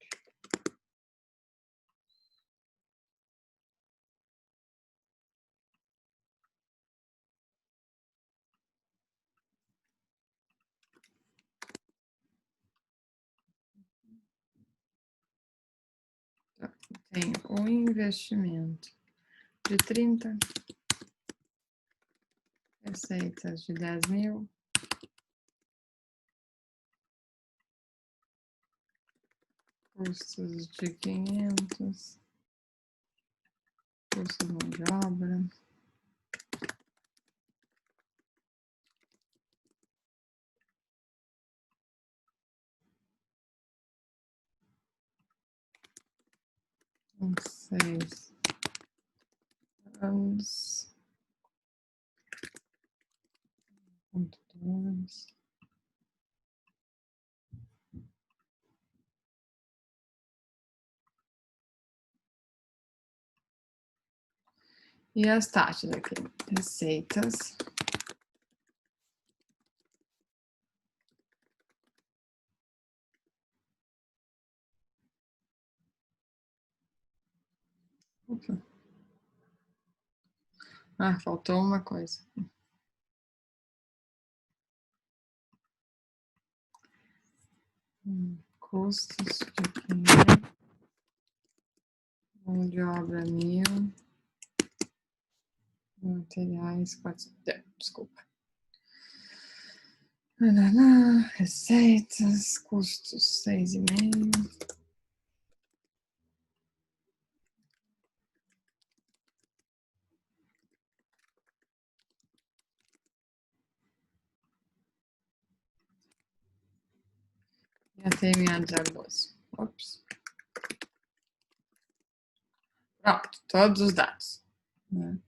Tem um investimento de 30, receitas de 10.000, custos de 500, custo de mão de obra. Com 6 anos. 2. E as taxas aqui, receitas. Opa. Ah, faltou uma coisa. Custos de 500, mão de obra 1.000, materiais 400. Desculpa. Receitas, custos 6,5. E a TMA de 0,12. Ops. Pronto, todos os dados. Né?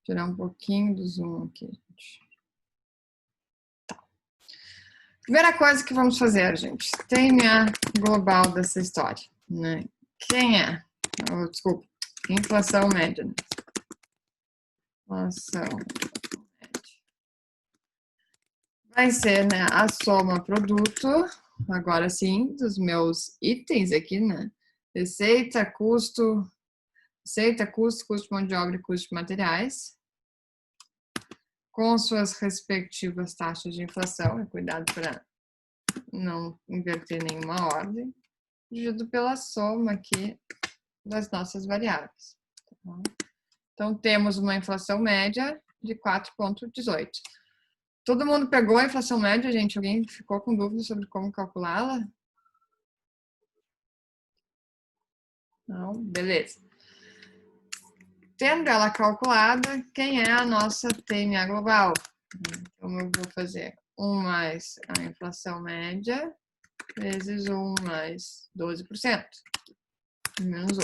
Tirar um pouquinho do zoom aqui, gente. Tá. Primeira coisa que vamos fazer, gente, TMA global dessa história, né? Quem é? Desculpa, inflação média. Inflação média. Vai ser, né, a soma produto, agora sim, dos meus itens aqui, né? Receita, custo, custo de mão de obra e custo de materiais, com suas respectivas taxas de inflação, cuidado para não inverter nenhuma ordem, dividido pela soma aqui das nossas variáveis. Então, temos uma inflação média de 4,18. Todo mundo pegou a inflação média, gente? Alguém ficou com dúvida sobre como calculá-la? Não? Beleza. Tendo ela calculada, quem é a nossa TMA global? Então, eu vou fazer 1 mais a inflação média vezes 1 mais 12%, menos 1.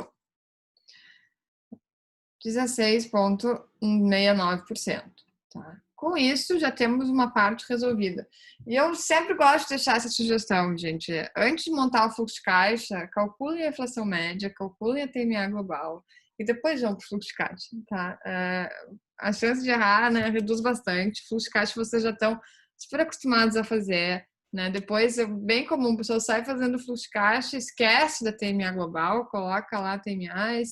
16,69%. Tá? Com isso, já temos uma parte resolvida. E eu sempre gosto de deixar essa sugestão, gente. Antes de montar o fluxo de caixa, calculem a inflação média, calculem a TMA global e depois vão para o fluxo de caixa. Tá? A chance de errar, né, reduz bastante. O fluxo de caixa vocês já estão super acostumados a fazer. Né? Depois é bem comum, a pessoa sai fazendo fluxo de caixa, esquece da TMA global, coloca lá a TMA e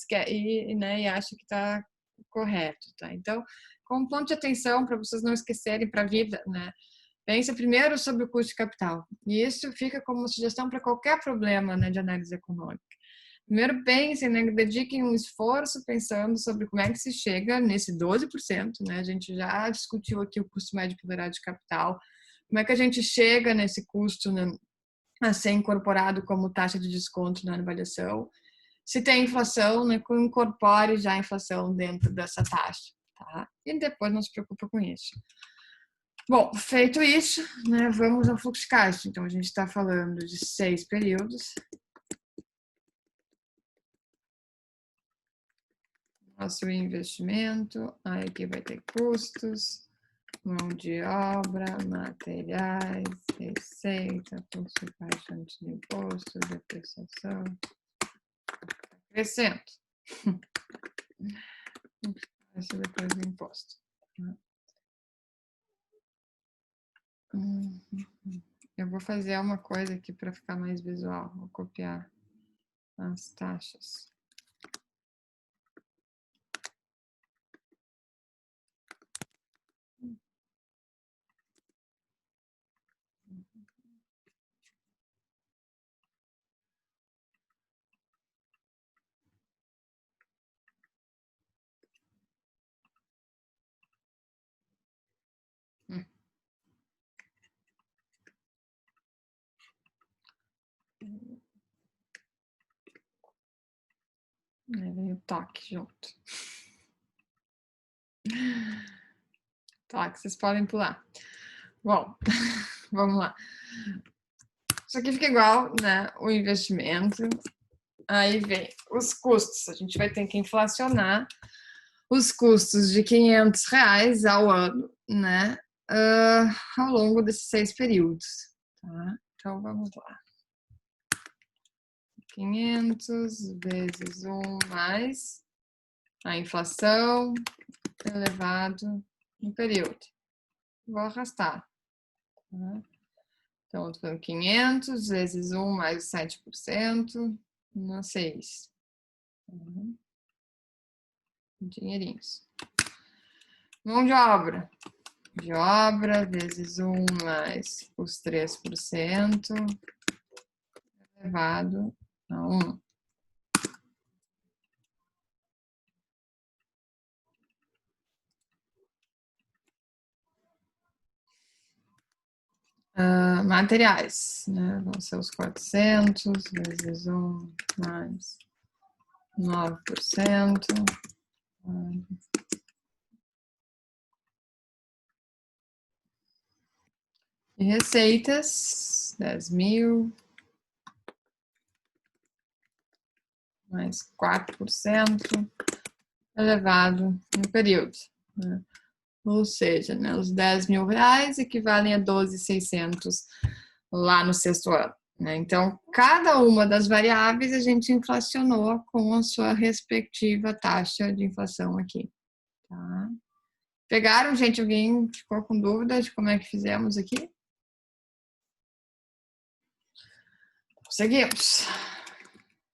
acha que está correto. Tá? Então, como ponto de atenção para vocês não esquecerem para a vida, né? Pensa primeiro sobre o custo de capital. E isso fica como sugestão para qualquer problema, né, de análise econômica. Primeiro pensem, né, dediquem um esforço pensando sobre como é que se chega nesse 12%, né? A gente já discutiu aqui o custo médio ponderado de capital. Como é que a gente chega nesse custo, né, a ser incorporado como taxa de desconto na avaliação? Se tem inflação, né, incorpore já a inflação dentro dessa taxa. Tá? E depois não se preocupa com isso. Bom, feito isso, né, vamos ao fluxo de caixa. Então, a gente está falando de 6 períodos. Nosso investimento, aí aqui vai ter custos, mão de obra, materiais, receita, fluxo de caixa antes de imposto, depreciação. Crescendo. Esse depois do imposto. Eu vou fazer uma coisa aqui para ficar mais visual. Vou copiar as taxas. Aí vem o toque junto. Toque, vocês podem pular. Bom, vamos lá. Isso aqui fica igual, né? O investimento. Aí vem os custos. A gente vai ter que inflacionar os custos de R$500 ao ano, né? Ao longo desses 6 períodos. Tá? Então, vamos lá. 500 vezes 1 mais a inflação elevado no período. Vou arrastar. Tá? Então, estou falando 500 vezes 1 mais 7%, no 6. Dinheirinhos. Mão de obra. De obra vezes 1 mais os 3%, elevado a 1. Materiais, né? Vão ser os 400 vezes 1 mais 9%. E receitas, 10.000 mais 4% elevado no período. Né? Ou seja, né, os R$10.000 equivalem a 12.600 lá no sexto ano, né? Então, cada uma das variáveis a gente inflacionou com a sua respectiva taxa de inflação aqui, tá? Pegaram, gente? Alguém ficou com dúvida de como é que fizemos aqui? Seguimos.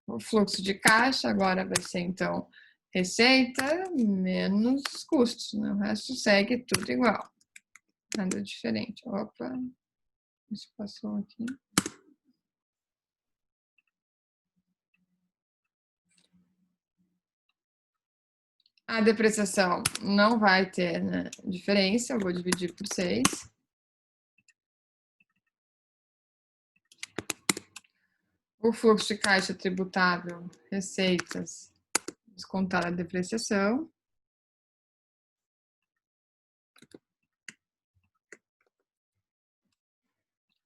O fluxo de caixa agora vai ser, então, receita menos custos, né? O resto segue tudo igual. Nada diferente. Opa, isso passou aqui. A depreciação não vai ter, né, diferença, eu vou dividir por 6. O fluxo de caixa tributável, receitas, descontar a depreciação.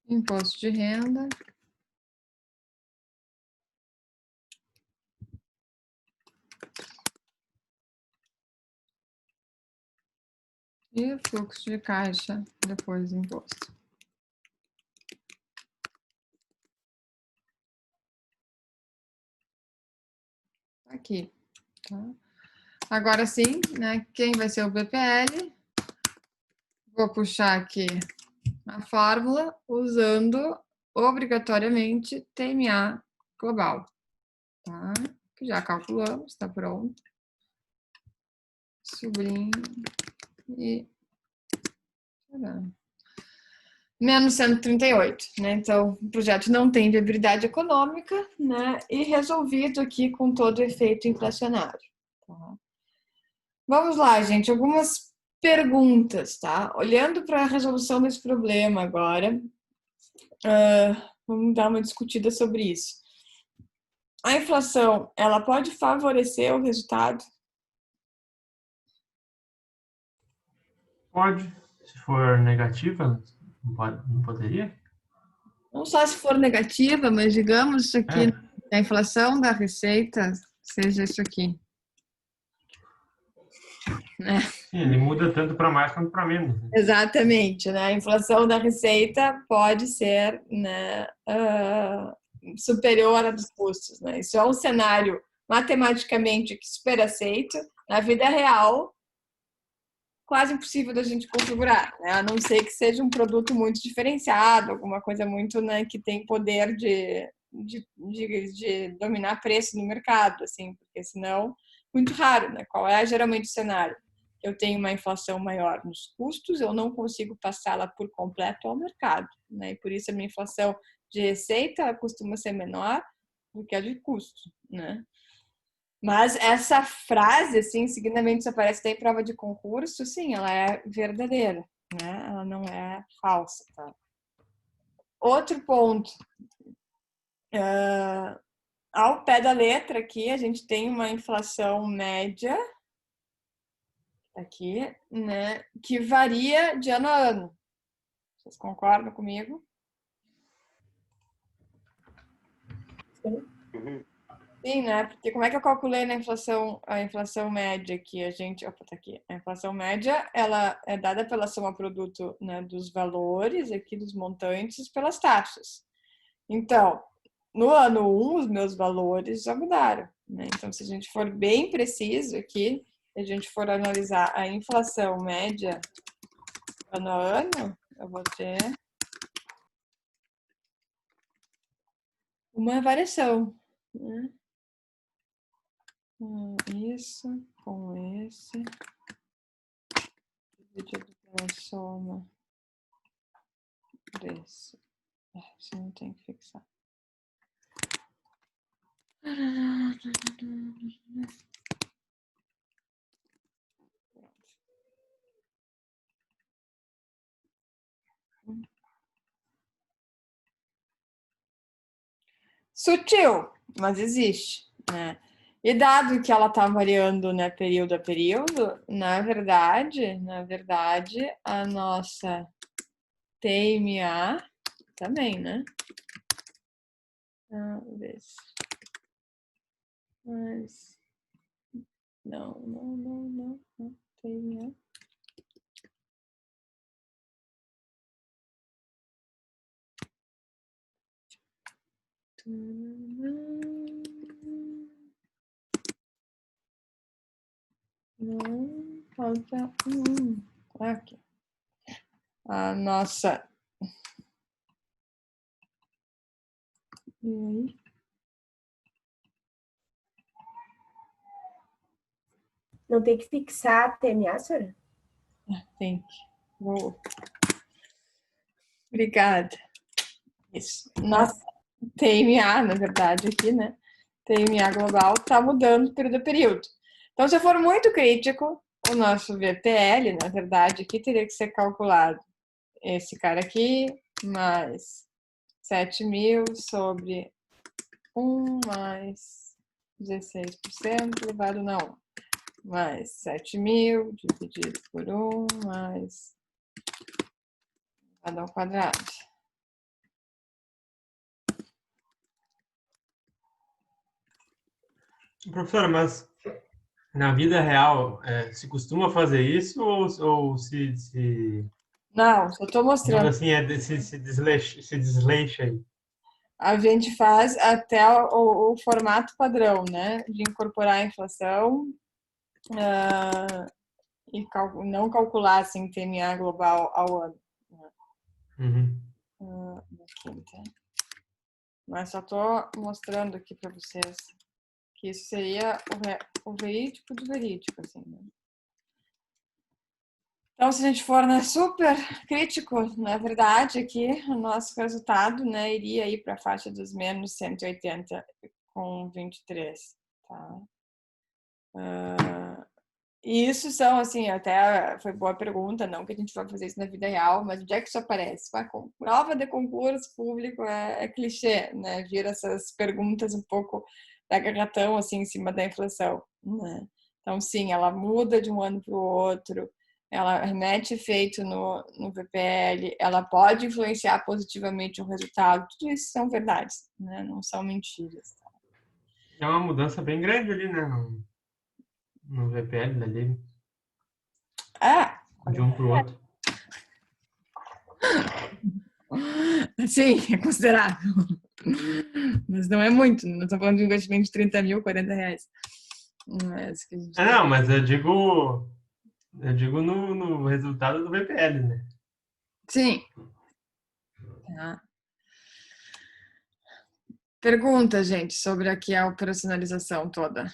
Imposto de renda. E fluxo de caixa depois do imposto. Aqui, tá? Agora sim, né? Quem vai ser o BPL? Vou puxar aqui a fórmula usando obrigatoriamente TMA global, tá? Que já calculamos, tá pronto. Sublinho e menos 138, né? Então, o projeto não tem viabilidade econômica, né? E resolvido aqui com todo o efeito inflacionário. Tá? Vamos lá, gente, algumas perguntas, tá? Olhando para a resolução desse problema agora, vamos dar uma discutida sobre isso. A inflação, ela pode favorecer o resultado? Pode, se for negativa, não poderia? Não só se for negativa, mas digamos isso aqui, a inflação da receita seja isso aqui. Né? Sim, ele muda tanto para mais quanto para menos. Né? Exatamente, né? A inflação da receita pode ser, né, superior à dos custos, né? Isso é um cenário matematicamente super aceito. Na vida real, quase impossível da gente configurar, né? A não ser que seja um produto muito diferenciado, alguma coisa muito, né, que tem poder de dominar preço no mercado, assim, porque senão, muito raro, né? Qual é geralmente o cenário? Eu tenho uma inflação maior nos custos, eu não consigo passá-la por completo ao mercado, né? E por isso a minha inflação de receita costuma ser menor do que a de custo, né? Mas essa frase, assim, seguidamente aparece até em prova de concurso, sim, ela é verdadeira, né? Ela não é falsa, tá? Outro ponto, ao pé da letra aqui, a gente tem uma inflação média, aqui, né? Que varia de ano a ano. Vocês concordam comigo? Sim. Uhum. Sim, né? Porque como é que eu calculei a inflação média aqui? Opa, tá aqui. A inflação média, ela é dada pela soma produto, né, dos valores aqui dos montantes pelas taxas. Então, no ano 1, os meus valores já mudaram, né? Então, se a gente for bem preciso aqui, se a gente for analisar a inflação média ano a ano, eu vou ter uma variação, né? Isso com esse dividido pela soma desse. Você não tem que fixar. Sutil, mas existe, né? E dado que ela está variando, né, período a período, na verdade, a nossa TMA também, né? Mas não, TMA. Não, falta aqui. A nossa. E aí? Não tem que fixar a TMA, senhora? Tem que. Vou. Obrigada. Isso. Nossa TMA, na verdade, aqui, né? TMA global está mudando período a período. Então, se for muito crítico, o nosso VPL, na verdade, aqui teria que ser calculado esse cara aqui, mais 7.000 sobre 1 mais 16% elevado na 1, mais 7.000 dividido por 1 mais elevado ao quadrado. Professora, mas na vida real, se costuma fazer isso ou Não, só estou digamos mostrando. assim, se desleixa aí? A gente faz até o formato padrão, né? De incorporar a inflação e não calcular assim TMA global ao ano. Mas só estou mostrando aqui para vocês que isso seria o verídico do verídico, assim, né? Então, se a gente for super crítico, na verdade, aqui o nosso resultado, né, iria ir para a faixa dos menos 180 com 23, tá? E isso são, assim, até foi boa pergunta, não que a gente vai fazer isso na vida real, mas onde é que isso aparece? Prova de concurso público é clichê, né? Vira essas perguntas um pouco da garratão, assim, em cima da inflação, né? Então, sim, ela muda de um ano para o outro, ela remete efeito no VPL, ela pode influenciar positivamente o resultado, tudo isso são verdades, né? Não são mentiras. Tá? É uma mudança bem grande ali, né? No VPL dele. De um para o outro. Sim, é considerável. Mas não é muito, não estamos falando de um investimento de 30.000, R$40. Não é isso que a gente Não, mas eu digo no resultado do VPL, né? Sim. Tá. Pergunta, gente, sobre aqui a operacionalização toda.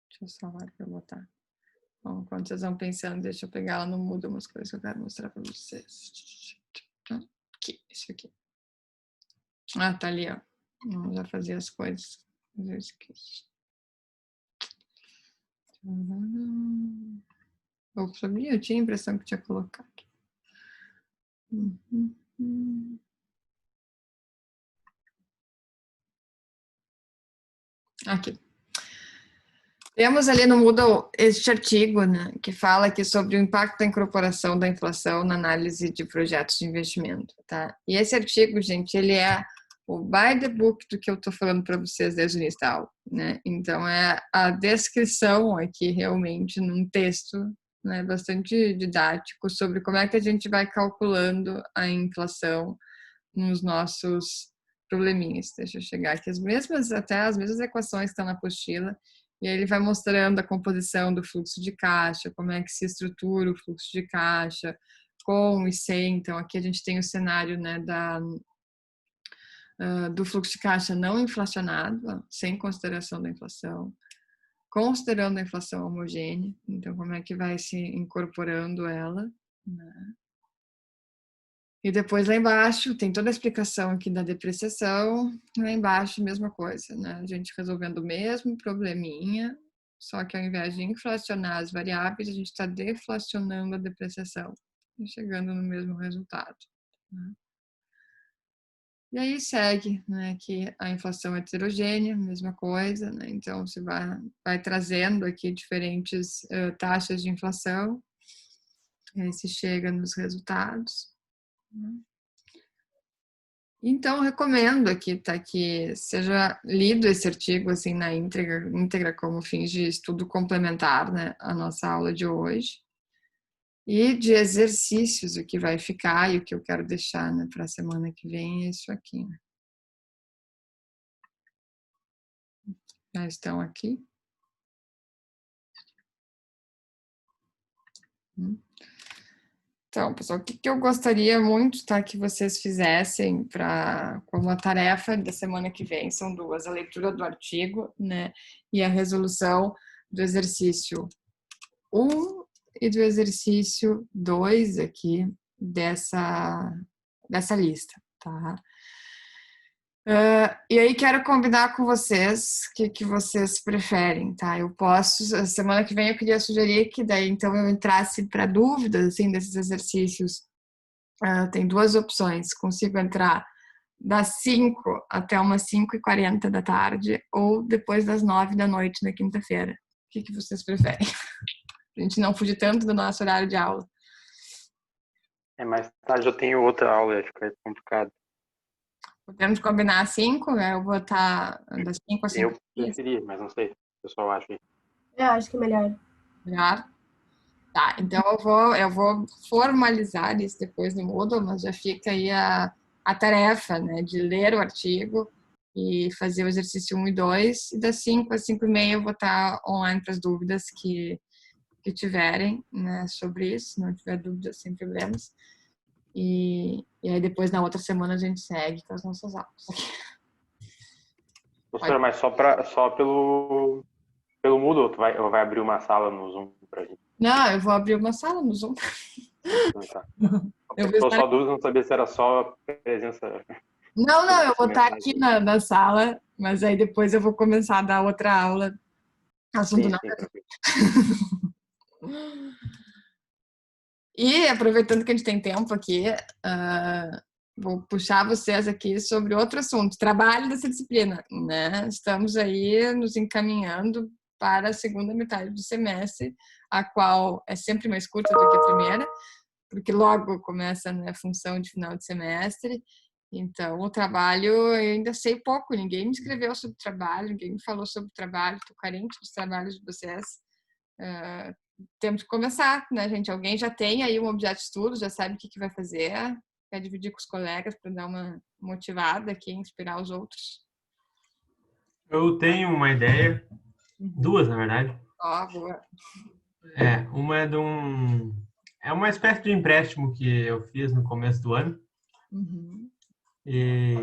Deixa eu só lá para eu botar. Bom, enquanto vocês vão pensando, deixa eu pegar ela no mudo umas coisas que eu quero mostrar para vocês. Aqui, isso aqui. Ah, tá ali, ó. Vamos já fazer as coisas. Eu esqueci. Eu sabia, eu tinha a impressão que tinha colocado aqui. Aqui. Temos ali no Moodle este artigo, né, que fala aqui sobre o impacto da incorporação da inflação na análise de projetos de investimento, tá? E esse artigo, gente, ele é o by the book do que eu estou falando para vocês desde o início da aula, né? Então, é a descrição aqui realmente num texto, né, bastante didático sobre como é que a gente vai calculando a inflação nos nossos probleminhas. Deixa eu chegar aqui, até as mesmas equações que estão na apostila. E aí ele vai mostrando a composição do fluxo de caixa, como é que se estrutura o fluxo de caixa, com e sem. Então, aqui a gente tem o cenário, né, do fluxo de caixa não inflacionado, sem consideração da inflação, considerando a inflação homogênea. Então, como é que vai se incorporando ela, né? E depois lá embaixo tem toda a explicação aqui da depreciação, lá embaixo mesma coisa, né? A gente resolvendo o mesmo probleminha, só que ao invés de inflacionar as variáveis, a gente está deflacionando a depreciação e chegando no mesmo resultado, né? E aí segue, né, que a inflação é heterogênea, mesma coisa, né? Então você vai trazendo aqui diferentes taxas de inflação, e aí se chega nos resultados. Então, recomendo aqui, tá, que seja lido esse artigo assim na íntegra como fins de estudo complementar, né, à nossa aula de hoje. E de exercícios, o que vai ficar e o que eu quero deixar, né, para a semana que vem é isso aqui. Né? Já estão aqui. Então, pessoal, o que eu gostaria muito, tá, que vocês fizessem como a tarefa da semana que vem são duas: a leitura do artigo, né, e a resolução do exercício 1 e do exercício 2 aqui dessa lista, tá? E aí quero combinar com vocês o que vocês preferem, tá? Eu posso, a semana que vem eu queria sugerir que daí então eu entrasse para dúvidas assim desses exercícios. Tem duas opções: consigo entrar das 5 até umas 5h40 da tarde ou depois das 9 da noite na quinta-feira. O que vocês preferem? A gente não fugir tanto do nosso horário de aula. Mais tarde eu tenho outra aula, acho que é complicado. Podemos combinar às 5, né? Eu vou estar das 5 às 5. Eu preferia, mas não sei se o pessoal acha. Eu acho que é melhor. Melhor? Tá, então eu vou formalizar isso depois no Moodle, mas já fica aí a tarefa, né, de ler o artigo e fazer o exercício 1 e 2, e das 5 às 5h30 eu vou estar online para as dúvidas que tiverem, né, sobre isso. Se não tiver dúvidas, sem problemas. E aí depois na outra semana a gente segue com as nossas aulas. Professora, mas só pelo Moodle, ou vai abrir uma sala no Zoom pra gente? Não, eu vou abrir uma sala no Zoom. Então, tá. Eu Tô só dúvida, não sabia se era só presença. Não, eu vou estar aqui na sala, mas aí depois eu vou começar a dar outra aula. Assunto Sim, nada. tranquilo. E aproveitando que a gente tem tempo aqui, vou puxar vocês aqui sobre outro assunto: trabalho dessa disciplina, né? Estamos aí nos encaminhando para a segunda metade do semestre, a qual é sempre mais curta do que a primeira, porque logo começa, né, a função de final de semestre. Então, o trabalho, eu ainda sei pouco, ninguém me escreveu sobre trabalho, ninguém me falou sobre trabalho, estou carente dos trabalhos de vocês. Temos que começar, né, gente? Alguém já tem aí um objeto de estudo, já sabe o que vai fazer, quer dividir com os colegas para dar uma motivada aqui, inspirar os outros. Eu tenho uma ideia, duas, na verdade. Boa. Uma é uma espécie de empréstimo que eu fiz no começo do ano. E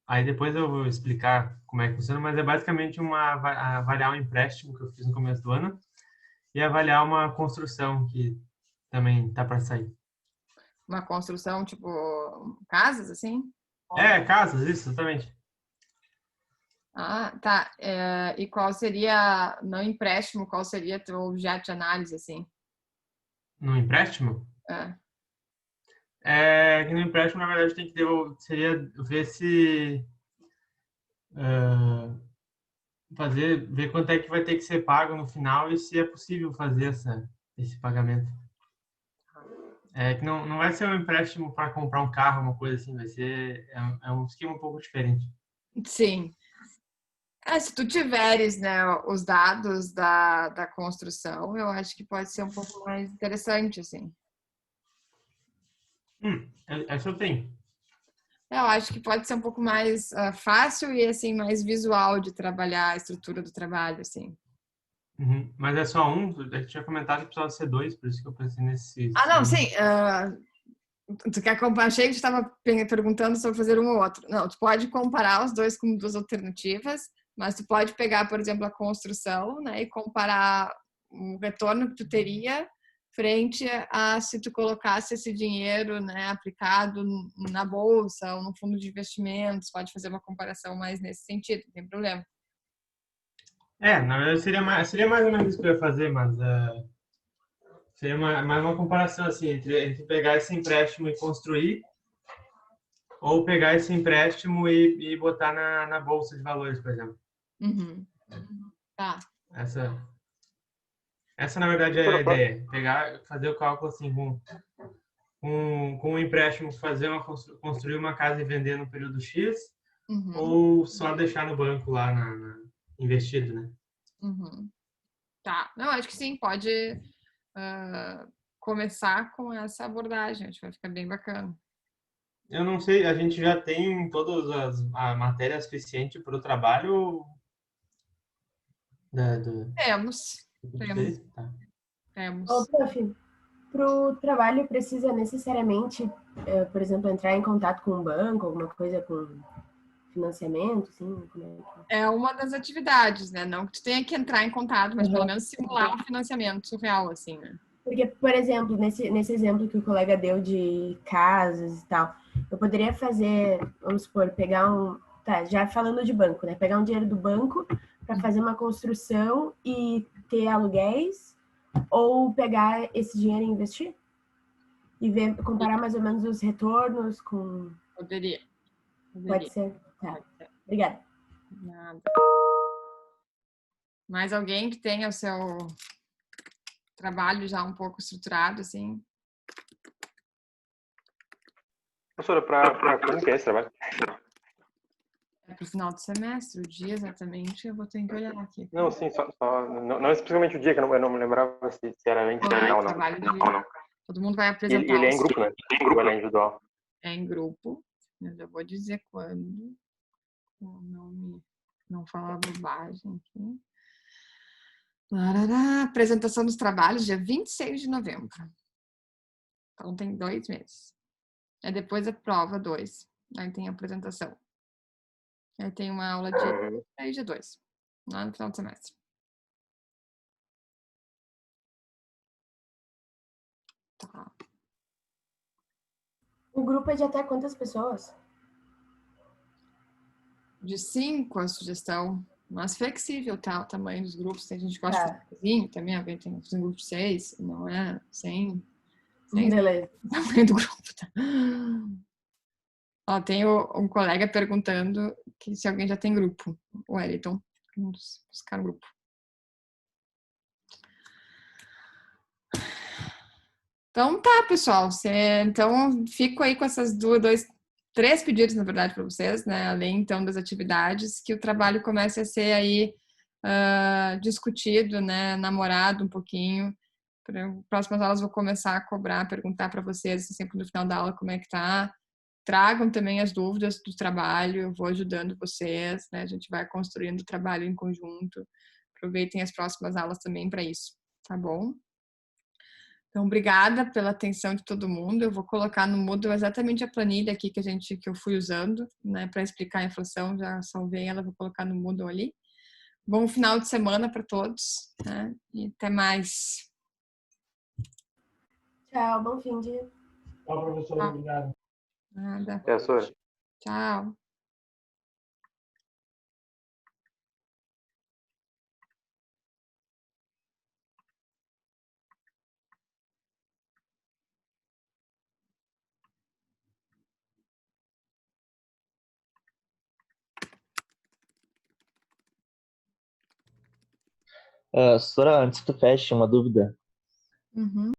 aí depois eu vou explicar como é que funciona, mas é basicamente avaliar um empréstimo que eu fiz no começo do ano e avaliar uma construção que também tá para sair. Uma construção, tipo, casas, assim? Casas, isso, exatamente. Ah, tá. E qual seria, no empréstimo, qual seria teu objeto de análise, assim? No empréstimo? Que no empréstimo, na verdade, tem que seria ver se ver quanto é que vai ter que ser pago no final e se é possível fazer esse pagamento. Que não vai ser um empréstimo para comprar um carro, uma coisa assim, vai ser um esquema um pouco diferente. Sim. Se tu tiveres, né, os dados da construção, eu acho que pode ser um pouco mais interessante, assim. Essa eu tenho. Eu acho que pode ser um pouco mais fácil e, assim, mais visual de trabalhar a estrutura do trabalho, assim. Mas é só um? A gente tinha comentado que precisava ser dois, por isso que eu pensei nesse... Não, sim. Tu quer comparar? Achei que tu estava perguntando sobre fazer um ou outro. Não, tu pode comparar os dois com duas alternativas, mas tu pode pegar, por exemplo, a construção, né, e comparar o retorno que tu teria frente a se tu colocasse esse dinheiro, né, aplicado na bolsa ou no fundo de investimentos. Pode fazer uma comparação mais nesse sentido, não tem problema. Na verdade seria mais ou menos isso que eu ia fazer, mas seria mais uma comparação assim entre pegar esse empréstimo e construir, ou pegar esse empréstimo e botar na bolsa de valores, por exemplo. Tá. Essa na verdade é a ideia, fazer o cálculo assim com um empréstimo, construir uma casa e vender no período X, ou só deixar no banco lá investido, né? Tá. Não, acho que sim, pode começar com essa abordagem, acho que vai ficar bem bacana. Eu não sei, a gente já tem todas a matéria suficiente para o trabalho do Temos, grupo de temos, vocês? Tá. temos. Ô, prof, pro trabalho precisa necessariamente, por exemplo, entrar em contato com um banco, alguma coisa com financiamento, assim? Como é que... É uma das atividades, né? Não que tu tenha que entrar em contato, mas pelo Uhum. menos simular um financiamento real, assim, né? Porque, por exemplo, nesse exemplo que o colega deu de casas e tal, eu poderia fazer, vamos supor, pegar um. Tá, já falando de banco, né? Pegar um dinheiro do banco para fazer uma construção e ter aluguéis, ou pegar esse dinheiro e investir? E ver, comparar mais ou menos os retornos com. Poderia. Pode ser? Tá. Pode ser. Obrigada. Nada. Mais alguém que tenha o seu trabalho já um pouco estruturado, assim? Professora, para quando que é esse trabalho? É pro final do semestre, o dia exatamente, eu vou ter que olhar aqui. Não, sim, não especificamente o dia, que eu não me lembrava se era antes do final ou não. Trabalho de... Todo mundo vai E apresentar ele é em grupo, né? Ou ele é individual? É em grupo. Eu já vou dizer quando. Não falar bobagem aqui. Larará, apresentação dos trabalhos, dia 26 de novembro. Então tem 2 meses. É depois a prova 2. Aí tem a apresentação. Aí tem uma aula dia 3 e dia 2. Lá no final do semestre. Tá. O grupo é de até quantas pessoas? De 5 a sugestão. Mas flexível, tá? O tamanho dos grupos. Tem gente que gosta de Tá. fazer sozinho também. Alguém tem um grupo de 6. Não é? Sem Beleza. o tamanho do grupo, tá? Ó, tem um colega perguntando que se alguém já tem grupo. O Wellington. Vamos buscar um grupo. Então tá, pessoal. Então, fico aí com essas três pedidos, na verdade, para vocês, né? Além, então, das atividades, que o trabalho comece a ser aí discutido, né? Namorado um pouquinho. Para próximas aulas vou começar a cobrar, perguntar para vocês, sempre no final da aula, como é que tá. Tragam também as dúvidas do trabalho, eu vou ajudando vocês, né? A gente vai construindo o trabalho em conjunto. Aproveitem as próximas aulas também para isso, tá bom? Então, obrigada pela atenção de todo mundo. Eu vou colocar no Moodle exatamente a planilha aqui que eu fui usando, né, para explicar a inflação. Já salvei ela, vou colocar no Moodle ali. Bom final de semana para todos, né? E até mais. Tchau, bom fim de. Tchau, professor. Obrigado. Nada. Professora. Tchau. Sora, antes que tu feche, uma dúvida. Uhum.